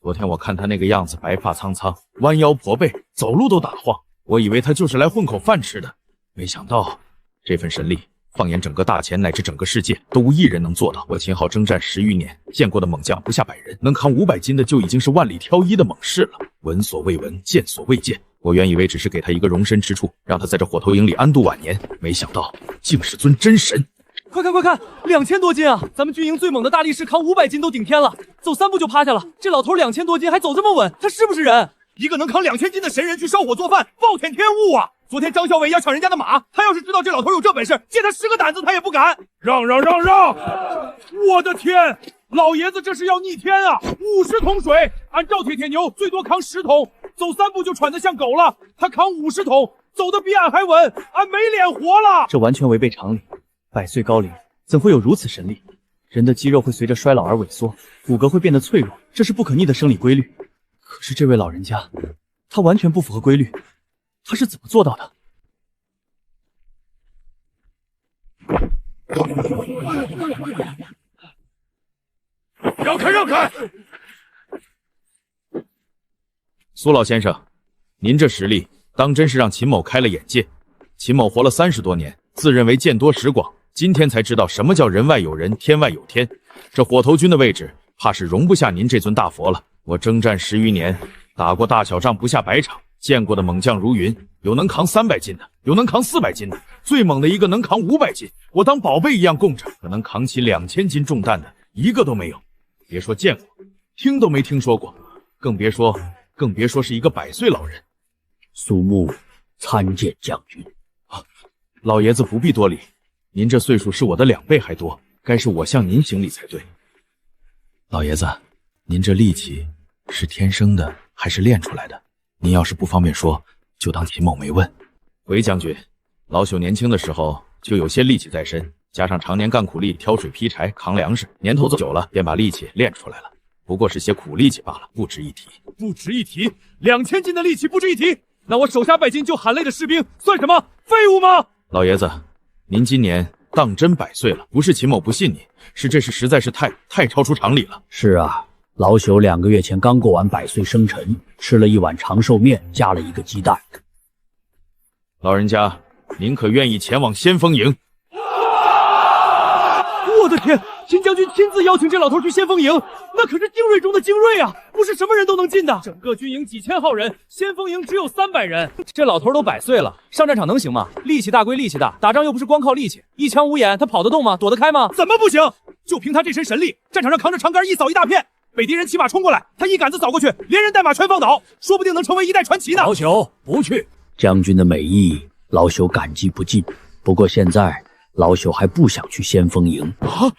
昨天我看他那个样子，白发苍苍，弯腰驼背，走路都打晃，我以为他就是来混口饭吃的，没想到这份神力，放眼整个大前乃至整个世界，都无一人能做到。我秦昊征战10余年，见过的猛将不下100人，能扛500斤的就已经是万里挑一的猛士了。闻所未闻，见所未见。我原以为只是给他一个容身之处，让他在这火头营里安度晚年，没想到竟是尊真神。快看，2000多斤啊！咱们军营最猛的大力士扛500斤都顶天了，走3步就趴下了。这老头2000多斤还走这么稳，他是不是人？一个能扛2000斤的神人去烧火做饭，暴殄天物啊！昨天张校尉要抢人家的马，他要是知道这老头有这本事，借他10个胆子他也不敢。让！我的天，老爷子这是要逆天啊！50桶水，按赵铁牛最多扛10桶，走3步就喘得像狗了。他扛50桶，走得比俺还稳，俺没脸活了。这完全违背常理。100岁高龄，怎会有如此神力？人的肌肉会随着衰老而萎缩，骨骼会变得脆弱，这是不可逆的生理规律。可是这位老人家，他完全不符合规律，他是怎么做到的？让开！苏老先生，您这实力，当真是让秦某开了眼界。秦某活了30多年，自认为见多识广。今天才知道什么叫人外有人，天外有天。这火头军的位置，怕是容不下您这尊大佛了。我征战10余年，打过大小仗不下100场，见过的猛将如云，有能扛300斤的，有能扛400斤的，最猛的一个能扛500斤，我当宝贝一样供着。可能扛起2000斤重担的，一个都没有。别说见过，听都没听说过，更别说是一个100岁老人。苏木参见将军。老爷子不必多礼。您这岁数是我的2倍还多，该是我向您行礼才对。老爷子，您这力气是天生的还是练出来的？您要是不方便说，就当秦某没问。回将军，老朽年轻的时候就有些力气在身，加上常年干苦力，挑水劈柴扛粮食，年头子久了，便把力气练出来了。不过是些苦力气罢了，不值一提。不值一提，2000斤的力气不值一提，那我手下拜金就喊累的士兵算什么？废物吗？老爷子，您今年当真100岁了，不是秦某不信你，是这事实在是太超出常理了。是啊，老朽2个月前刚过完100岁生辰，吃了一碗长寿面，加了一个鸡蛋。老人家，您可愿意前往先锋营？我的天！秦将军亲自邀请这老头去先锋营，那可是精锐中的精锐啊，不是什么人都能进的。整个军营几千号人，先锋营只有300人。这老头都100岁了，上战场能行吗？力气大归力气大，打仗又不是光靠力气，一枪无眼，他跑得动吗？躲得开吗？怎么不行？就凭他这身神力，战场上扛着长杆一扫一大片，北敌人骑马冲过来，他一杆子扫过去，连人带马全放倒，说不定能成为一代传奇呢。老朽不去。将军的美意，老朽感激不尽。不过现在，老朽还不想去先锋营啊。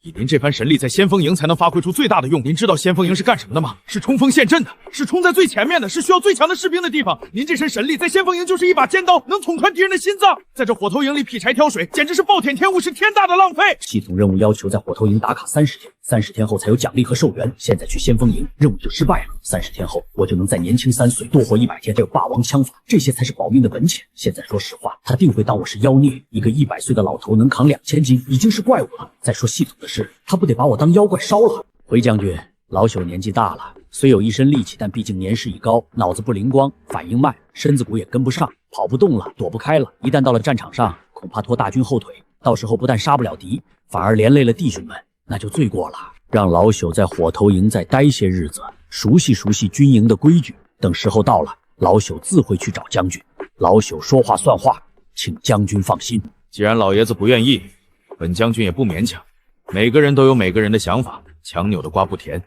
以您这番神力，在先锋营才能发挥出最大的用。您知道先锋营是干什么的吗？是冲锋陷阵的，是冲在最前面的，是需要最强的士兵的地方。您这身神力在先锋营就是一把尖刀，能捅穿敌人的心脏。在这火头营里劈柴挑水，简直是暴殄天物，是天大的浪费。系统任务要求在火头营打卡30天，30天后才有奖励和寿元。现在去先锋营，任务就失败了。30天后，我就能再年轻3岁，多活100天，还有霸王枪法，这些才是保命的本钱。现在说实话，他定会当我是妖孽。一个100岁的老头能扛2000斤，已经是怪物了。再说系统的事，他不得把我当妖怪烧了？回将军，老朽年纪大了，虽有一身力气，但毕竟年事已高，脑子不灵光，反应慢，身子骨也跟不上，跑不动了，躲不开了。一旦到了战场上，恐怕拖大军后腿，到时候不但杀不了敌，反而连累了弟兄们，那就罪过了。让老朽在火头营再待些日子，熟悉熟悉军营的规矩。等时候到了，老朽自会去找将军。老朽说话算话，请将军放心。既然老爷子不愿意，本将军也不勉强。每个人都有每个人的想法，强扭的瓜不甜。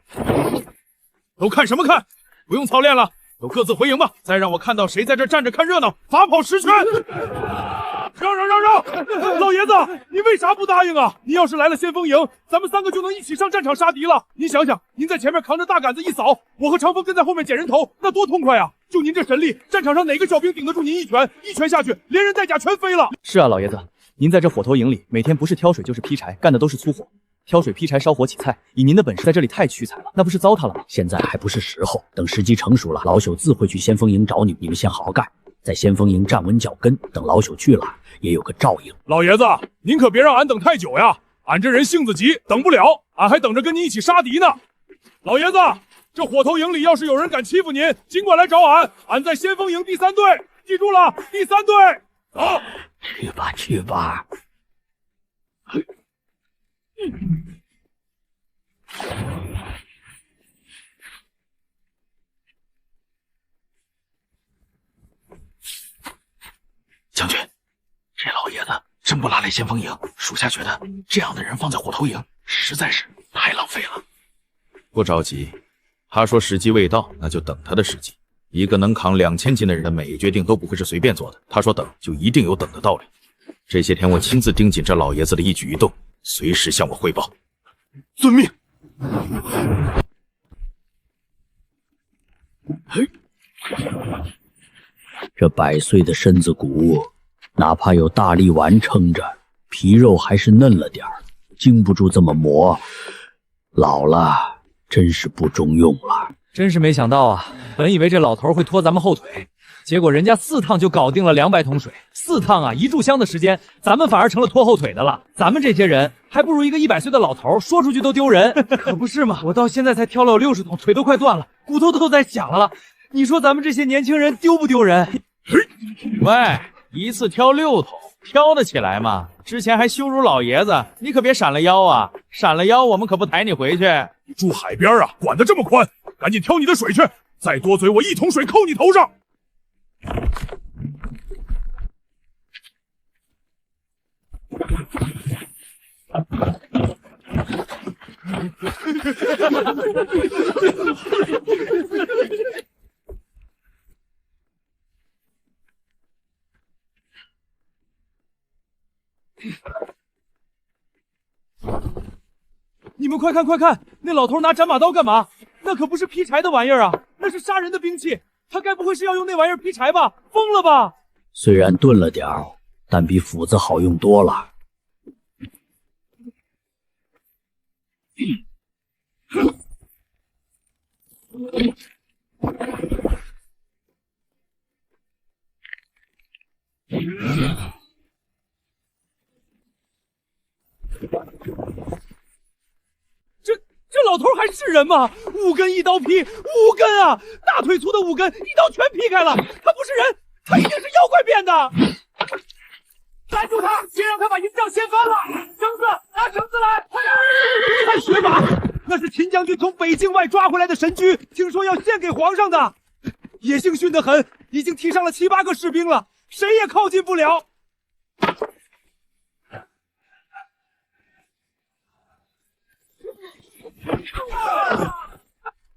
都看什么看？不用操练了，都各自回营吧。再让我看到谁在这站着看热闹，罚跑10圈。让！老爷子，您为啥不答应啊？您要是来了先锋营，咱们3个就能一起上战场杀敌了。您想想，您在前面扛着大杆子一扫，我和长风跟在后面捡人头，那多痛快啊！就您这神力，战场上哪个小兵顶得住您一拳？一拳下去，连人带甲全飞了。是啊，老爷子，您在这火头营里，每天不是挑水就是劈柴，干的都是粗活。挑水劈柴烧火起菜，以您的本事在这里太屈才了，那不是糟蹋了吗？现在还不是时候，等时机成熟了，老朽自会去先锋营找你，你们先好好干，在先锋营站稳脚跟，等老朽去了也有个照应。老爷子，您可别让俺等太久呀，俺这人性子急，等不了，俺还等着跟你一起杀敌呢。老爷子，这火头营里要是有人敢欺负您，尽管来找俺，俺在先锋营第3队，记住了，第3队。走，去吧去吧。将军，这老爷子真不拉来先锋营，属下觉得这样的人放在火头营实在是太浪费了。不着急，他说时机未到，那就等他的时机。一个能扛2000斤的人的每一决定都不会是随便做的，他说等就一定有等的道理。这些天我亲自盯紧这老爷子的一举一动，随时向我汇报。遵命。这100岁的身子骨，哪怕有大力丸撑着，皮肉还是嫩了点儿，经不住这么磨。老了，真是不中用了。真是没想到啊！本以为这老头会拖咱们后腿，结果人家4趟就搞定了200桶水，4趟啊，1炷香的时间，咱们反而成了拖后腿的了。咱们这些人还不如一个100岁的老头，说出去都丢人。可不是嘛，我到现在才挑了60桶，腿都快断了，骨头都在响了。你说咱们这些年轻人丢不丢人？喂，一次挑6桶，挑得起来吗？之前还羞辱老爷子，你可别闪了腰啊！闪了腰，我们可不抬你回去。你住海边啊，管得这么宽？赶紧挑你的水去！再多嘴，我1桶水扣你头上！们快看快看，那老头拿斩马刀干嘛？那可不是劈柴的玩意儿啊，那是杀人的兵器。他该不会是要用那玩意儿劈柴吧？疯了吧？虽然钝了点儿，但比斧子好用多了。这老头还是人吗？5根一刀劈，5根啊！大腿粗的5根，一刀全劈开了。他不是人，他一定是妖怪变的。拦住他，别让他把营帐掀翻了！绳子，拿绳子来！快点！看血马，那是秦将军从北境外抓回来的神驹，听说要献给皇上的。野性熏得很，已经踢伤了7、8个士兵了，谁也靠近不了。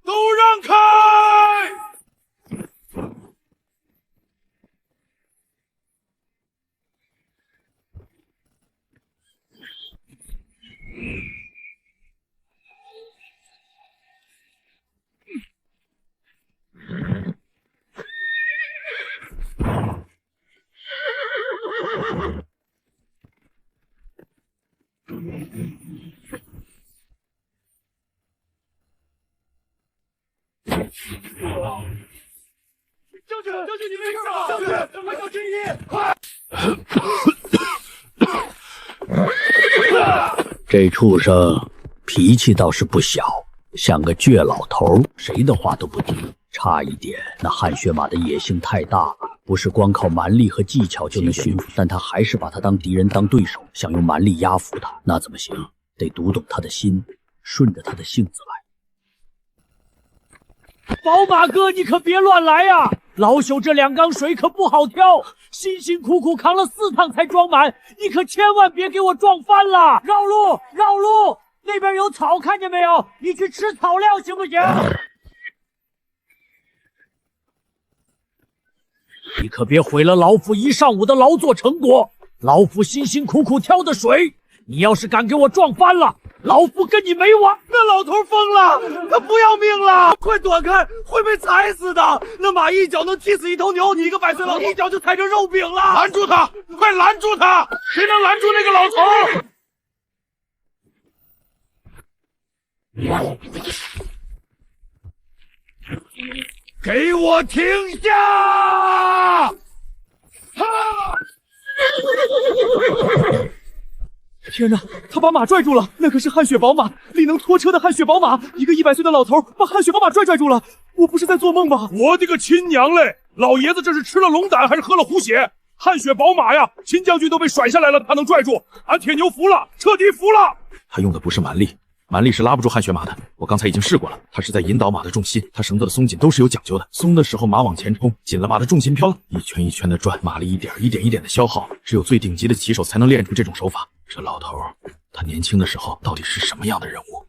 都让开！将军，你没事吧？将军，快叫军医！快！这畜生脾气倒是不小，像个倔老头，谁的话都不听。差一点，那汗血马的野性太大了，不是光靠蛮力和技巧就能驯服，但他还是把他当敌人当对手，想用蛮力压服他，那怎么行？得读懂他的心，顺着他的性子来。宝马哥，你可别乱来呀！老朽这2缸水可不好挑，辛辛苦苦扛了4趟才装满，你可千万别给我撞翻了！绕路，绕路！那边有草，看见没有？你去吃草料行不行？你可别毁了老夫1上午的劳作成果，老夫辛辛苦苦挑的水，你要是敢给我撞翻了，老夫跟你没完！那老头疯了，他不要命了！快躲开，会被踩死的！那马一脚能踢死一头牛，你一个100岁老头一脚就踩成肉饼了！拦住他！快拦住他！谁能拦住那个老头？给我停下！天哪，他把马拽住了，那可是汗血宝马，力能拖车的汗血宝马。一个100岁的老头把汗血宝马拽住了，我不是在做梦吧？我的个亲娘嘞！老爷子这是吃了龙胆还是喝了虎血？汗血宝马呀！秦将军都被甩下来了，他能拽住？俺铁牛服了，彻底服了！他用的不是蛮力，蛮力是拉不住汗血马的。我刚才已经试过了，他是在引导马的重心，他绳子的松紧都是有讲究的。松的时候马往前冲，紧了马的重心飘了，一圈一圈的转，马力一点一点的消耗。只有最顶级的骑手才能练出这种手法。这老头，他年轻的时候到底是什么样的人物？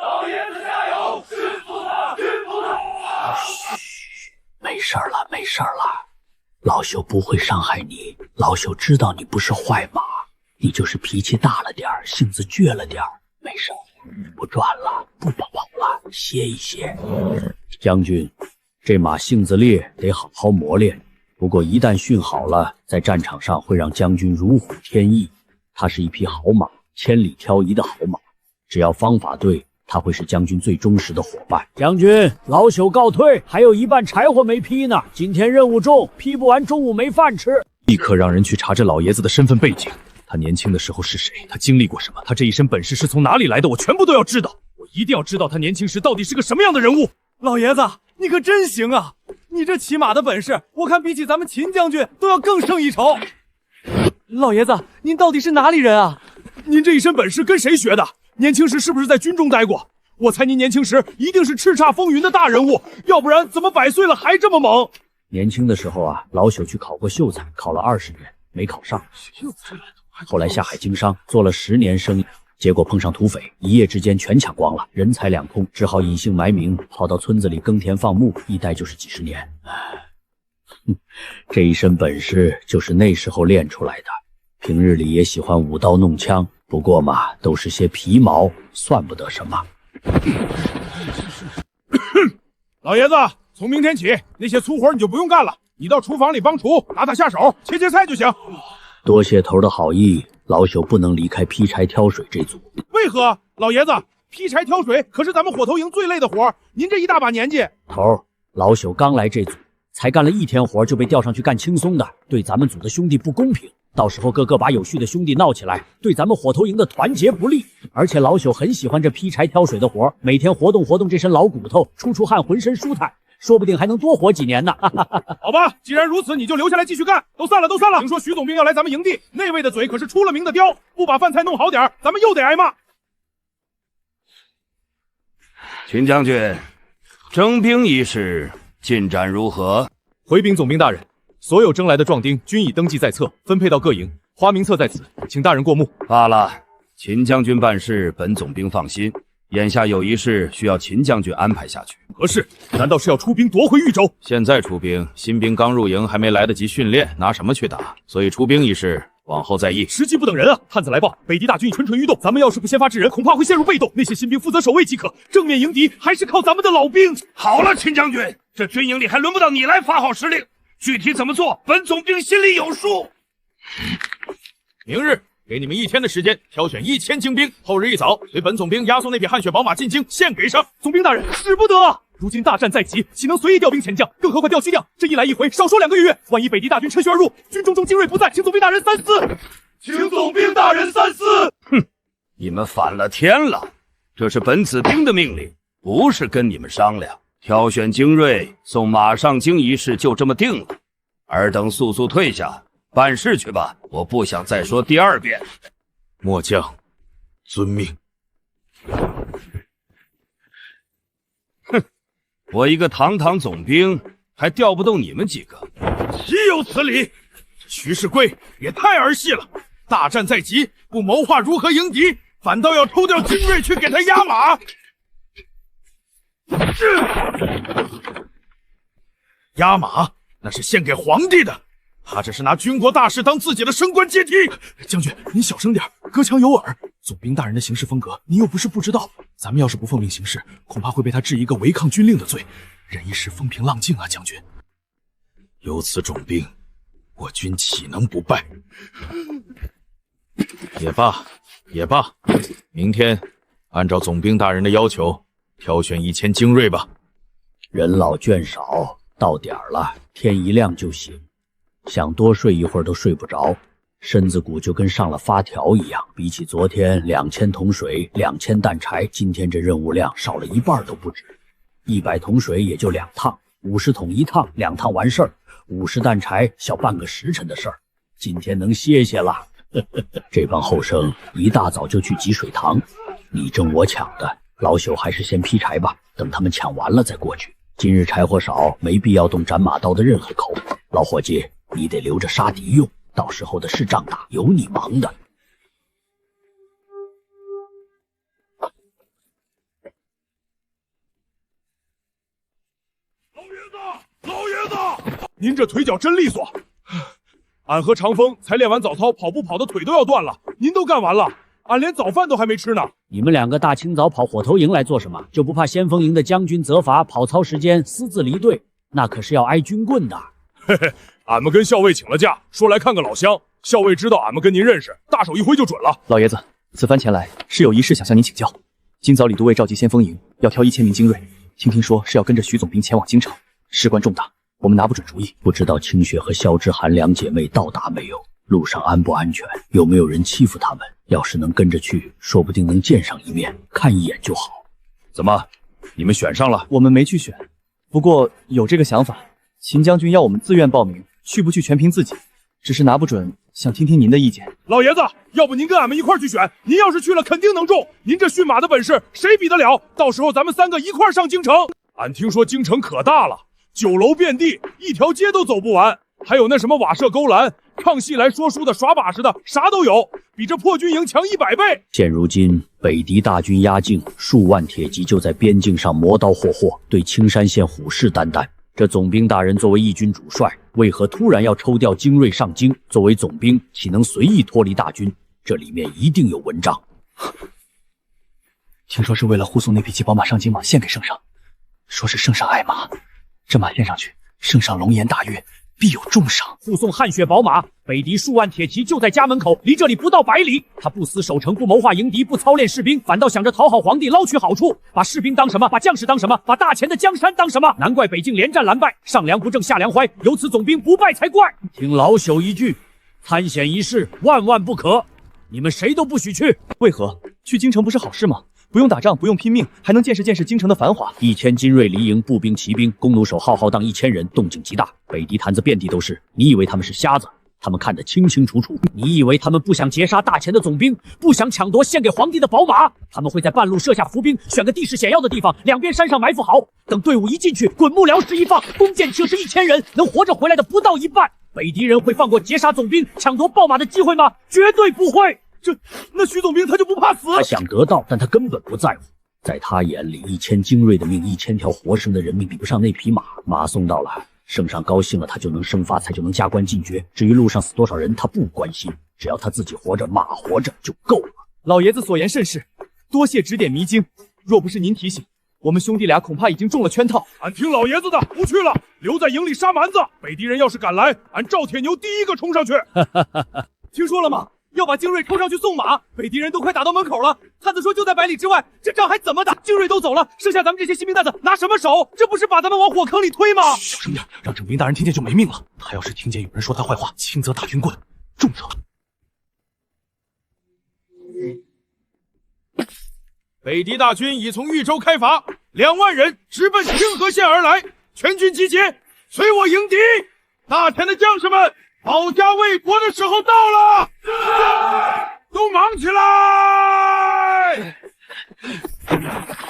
老爷子加油！驯服他，驯服他！嘘，没事了，没事了，老朽不会伤害你。老朽知道你不是坏马，你就是脾气大了点儿，性子倔了点儿。没事，不转了，不跑了，歇一歇。将军，这马性子烈，得好好磨练。不过一旦训好了，在战场上会让将军如虎添翼。它是一匹好马，千里挑一的好马。只要方法对，他会是将军最忠实的伙伴。将军，老朽告退，还有1半柴火没劈呢。今天任务重，劈不完中午没饭吃。立刻让人去查这老爷子的身份背景，他年轻的时候是谁？他经历过什么？他这一身本事是从哪里来的？我全部都要知道。我一定要知道他年轻时到底是个什么样的人物。老爷子，你可真行啊！你这骑马的本事，我看比起咱们秦将军都要更胜一筹。老爷子，您到底是哪里人啊？您这一身本事跟谁学的？年轻时是不是在军中待过？我猜您年轻时一定是叱咤风云的大人物，要不然怎么100岁了还这么猛？年轻的时候啊，老朽去考过秀才，考了20年没考上。后来下海经商，做了10年生意，结果碰上土匪，一夜之间全抢光了，人财两空，只好隐姓埋名跑到村子里耕田放牧，一待就是几十年。这一身本事就是那时候练出来的。平日里也喜欢舞刀弄枪，不过嘛，都是些皮毛，算不得什么。老爷子，从明天起，那些粗活你就不用干了，你到厨房里帮厨，打打下手，切切菜就行。多谢头的好意，老朽不能离开劈柴挑水这组。为何？老爷子，劈柴挑水可是咱们火头营最累的活，您这一大把年纪。头，老朽刚来这组，才干了1天活就被调上去干轻松的，对咱们组的兄弟不公平。到时候个个把有序的兄弟闹起来，对咱们火头营的团结不利。而且老朽很喜欢这劈柴挑水的活，每天活动活动这身老骨头，出出汗，浑身舒坦，说不定还能多活几年呢。好吧，既然如此，你就留下来继续干。都散了，都散了。听说徐总兵要来咱们营地，那位的嘴可是出了名的刁，不把饭菜弄好点，咱们又得挨骂。秦将军，征兵一事进展如何？回禀总兵大人，所有征来的壮丁均已登记在册，分配到各营，花名册在此，请大人过目。罢了，秦将军办事，本总兵放心。眼下有一事需要秦将军安排下去。何事？难道是要出兵夺回豫州？现在出兵，新兵刚入营，还没来得及训练，拿什么去打？所以出兵一事往后再议。时机不等人啊！探子来报，北敌大军已蠢蠢欲动，咱们要是不先发制人，恐怕会陷入被动。那些新兵负责守卫即可，正面迎敌还是靠咱们的老兵。好了，秦将军，这军营里还轮不到你来发号施令，具体怎么做，本总兵心里有数。明日给你们1天的时间，挑选1000精兵，后日一早随本总兵押送那匹汗血宝马进京，献给上。总兵大人，使不得啊！如今大战在即，岂能随意调兵遣将？更何况调西调，这一来一回，少说2个月。万一北敌大军趁虚而入，军中精锐不在，请总兵大人三思。请总兵大人三思。哼，你们反了天了！这是本子兵的命令，不是跟你们商量。挑选精锐，送马上京一事就这么定了。尔等速速退下，办事去吧。我不想再说第2遍。末将遵命。哼，我一个堂堂总兵，还调不动你们几个？岂有此理！这徐世贵也太儿戏了。大战在即，不谋划如何迎敌，反倒要抽调精锐去给他压马。压马那是献给皇帝的，他这是拿军国大事当自己的升官阶梯。将军，您小声点，隔墙有耳。总兵大人的行事风格，您又不是不知道。咱们要是不奉命行事，恐怕会被他治一个违抗军令的罪。忍一时风平浪静啊，将军。有此种兵，我军岂能不败？也罢，也罢，明天按照总兵大人的要求，挑选1000精锐吧。人老倦少，到点儿了，天一亮就醒。想多睡一会儿都睡不着，身子骨就跟上了发条一样。比起昨天2000桶水、2000担柴，今天这任务量少了一半都不止。100桶水也就2趟，50桶1趟，2趟完事儿。50担柴小半个时辰的事儿，今天能歇歇了。这帮后生一大早就去汲水塘，你争我抢的，老朽还是先劈柴吧，等他们抢完了再过去。今日柴火少，没必要动斩马刀的任何口。老伙计，你得留着杀敌用，到时候的是仗打，有你忙的。老爷子，您这腿脚真利索。俺和长风才练完早操，跑步跑的腿都要断了，您都干完了，俺连早饭都还没吃呢。你们2个大清早跑火头营来做什么？就不怕先锋营的将军责罚跑操时间私自离队？那可是要挨军棍的。嘿嘿，俺们跟校尉请了假，说来看个老乡。校尉知道俺们跟您认识，大手一挥就准了。老爷子，此番前来是有一事想向您请教。今早李都尉召集先锋营，要挑1000名精锐，听说是要跟着徐总兵前往京城，事关重大，我们拿不准主意。不知道清雪和萧之寒2姐妹到达没有？路上安不安全？有没有人欺负他们？要是能跟着去，说不定能见上一面，看一眼就好。怎么，你们选上了？我们没去选，不过有这个想法。秦将军要我们自愿报名，去不去全凭自己，只是拿不准，想听听您的意见。老爷子，要不您跟俺们一块去选？您要是去了，肯定能中。您这驯马的本事，谁比得了？到时候咱们3个一块上京城。俺听说京城可大了，酒楼遍地，一条街都走不完。还有那什么瓦舍勾栏，唱戏来说书的、耍把式的，啥都有，比这破军营强100倍。现如今北狄大军压境，数万铁骑就在边境上磨刀霍霍，对青山县虎视眈眈。这总兵大人作为义军主帅，为何突然要抽调精锐上京？作为总兵，岂能随意脱离大军？这里面一定有文章。听说是为了护送那匹骑宝马上京马献给圣上，说是圣上爱马，这马献上去，圣上龙颜大悦，必有重赏。护送汗血宝马，北狄数万铁骑就在家门口，离这里不到100里。他不思守城，不谋划迎敌，不操练士兵，反倒想着讨好皇帝，捞取好处。把士兵当什么？把将士当什么？把大钱的江山当什么？难怪北境连战难败，上梁不正下梁歪，有此总兵不败才怪。听老朽一句，参选一事万万不可，你们谁都不许去。为何？去京城不是好事吗？不用打仗，不用拼命，还能见识见识京城的繁华。1000精锐离营，步兵骑兵，弓弩手浩浩荡1000人，动静极大。北狄坛子遍地都是，你以为他们是瞎子？他们看得清清楚楚。你以为他们不想截杀大钱的总兵，不想抢夺献给皇帝的宝马？他们会在半路设下伏兵，选个地势险要的地方，两边山上埋伏好，等队伍一进去，滚木辽石一放，弓箭射是1000人，能活着回来的不到1半。北狄人会放过截杀总兵、抢夺宝马的机会吗？绝对不会。那徐总兵他就不怕死？他想得到，但他根本不在乎。在他眼里，1000精锐的命，1000条活生的人命比不上那匹马。马送到了，圣上高兴了，他就能生发财，就能加官进爵。至于路上死多少人，他不关心，只要他自己活着，马活着就够了。老爷子所言甚是，多谢指点迷津。若不是您提醒，我们兄弟俩恐怕已经中了圈套。俺听老爷子的，不去了，留在营里杀蛮子。北狄人要是敢来，俺赵铁牛第一个冲上去。听说了吗？要把精锐抽上去送马，北狄人都快打到门口了。探子说就在100里之外，这仗还怎么打？精锐都走了，剩下咱们这些新兵蛋子拿什么守？这不是把咱们往火坑里推吗？小声点，让整兵大人听见就没命了。他要是听见有人说他坏话，轻则打军棍，重则……北狄大军已从豫州开拔，2万人直奔清河县而来，全军集结，随我迎敌。大田的将士们，保家卫国的时候到了，都忙起来！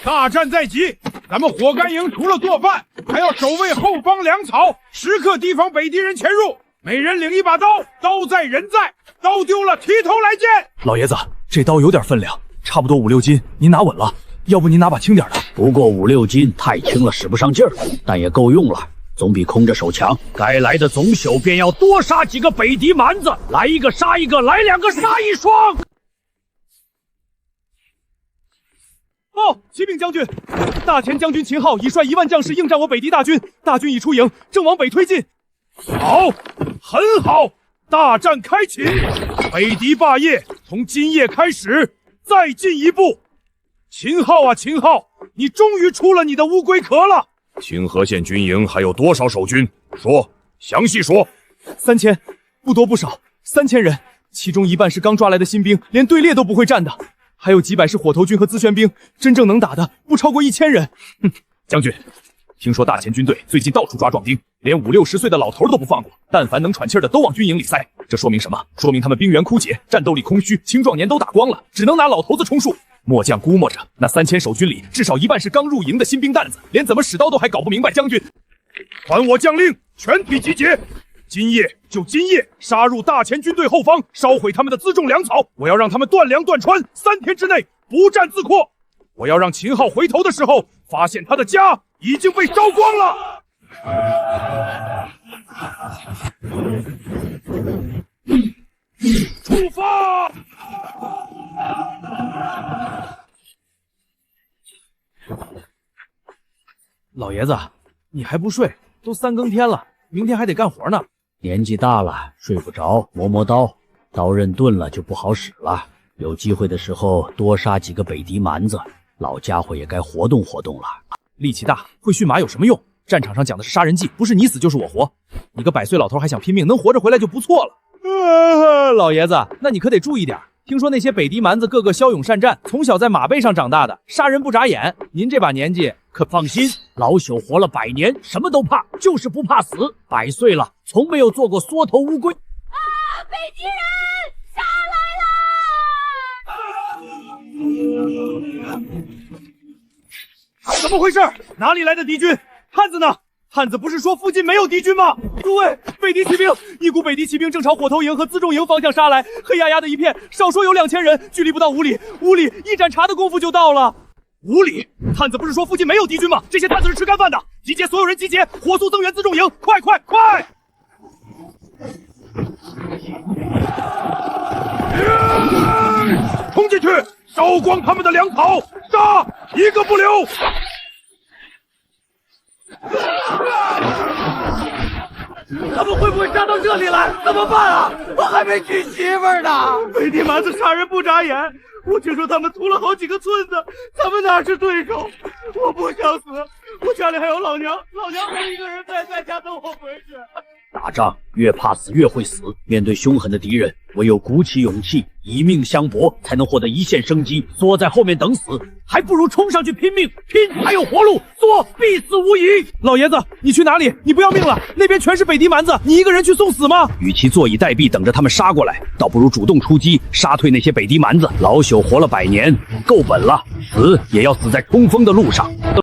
大战在即，咱们火干营除了做饭，还要守卫后方粮草，时刻提防北狄人潜入。每人领一把刀，刀在人在，刀丢了提头来见。老爷子，这刀有点分量，差不多5、6斤，您拿稳了。要不您拿把轻点的？不过5、6斤太轻了，使不上劲儿，但也够用了。总比空着手强。该来的总宿便要多杀几个北狄蛮子，来一个杀一个，来2个杀1双。报，启禀将军，大田将军秦昊已率1万将士应战我北狄大军，大军已出营，正往北推进。好，很好，大战开启，北狄霸业从今夜开始，再进一步。秦昊啊，秦昊，你终于出了你的乌龟壳了。清河县军营还有多少守军？说，详细说。3000，不多不少，3000人，其中1半是刚抓来的新兵，连队列都不会站的，还有几百是火头军和资旋兵，真正能打的不超过1000人。哼，将军，听说大前军队最近到处抓壮丁，连50、60岁的老头都不放过，但凡能喘气的都往军营里塞。这说明什么？说明他们兵源枯竭，战斗力空虚，青壮年都打光了，只能拿老头子充数。末将估摸着，那3000守军里至少1半是刚入营的新兵蛋子，连怎么使刀都还搞不明白。将军，传我将令，全体集结！今夜就今夜，杀入大前军队后方，烧毁他们的辎重粮草。我要让他们断粮断穿，3天之内不战自扩。我要让秦昊回头的时候，发现他的家已经被烧光了。出发！老爷子，你还不睡？都3更天了，明天还得干活呢。年纪大了，睡不着，磨刀，刀刃钝了就不好使了。有机会的时候多杀几个北狄蛮子，老家伙也该活动活动了。力气大，会驯马有什么用？战场上讲的是杀人技，不是你死就是我活。你个100岁老头还想拼命，能活着回来就不错了。老爷子，那你可得注意点。听说那些北狄蛮子个个骁勇善战，从小在马背上长大的，杀人不眨眼。您这把年纪可放心，老朽活了100年，什么都怕，就是不怕死。100岁了，从没有做过缩头乌龟。啊！北狄人杀来了！怎么回事？哪里来的敌军？探子呢？探子不是说附近没有敌军吗？诸位，北狄骑兵，一股北狄骑兵正朝火头营和辎重营方向杀来，黑压压的一片，少说有2000人，距离不到5里，5里一盏茶的功夫就到了。5里，探子不是说附近没有敌军吗？这些探子是吃干饭的，集结所有人集结，火速增援辎重营，快！冲进去，烧光他们的粮草，杀，一个不留！他们会不会杀到这里来？怎么办啊？我还没娶媳妇呢！北狄蛮子杀人不眨眼，我听说他们屠了好几个村子，咱们哪是对手？我不想死，我家里还有老娘还一个人在家等我回去。打仗越怕死越会死，面对凶狠的敌人，唯有鼓起勇气，以命相搏，才能获得一线生机。缩在后面等死，还不如冲上去拼命，拼还有活路，缩必死无疑。老爷子，你去哪里？你不要命了？那边全是北狄蛮子，你一个人去送死吗？与其坐以待毙，等着他们杀过来，倒不如主动出击，杀退那些北狄蛮子。老朽活了100年，够本了，死也要死在冲锋的路上。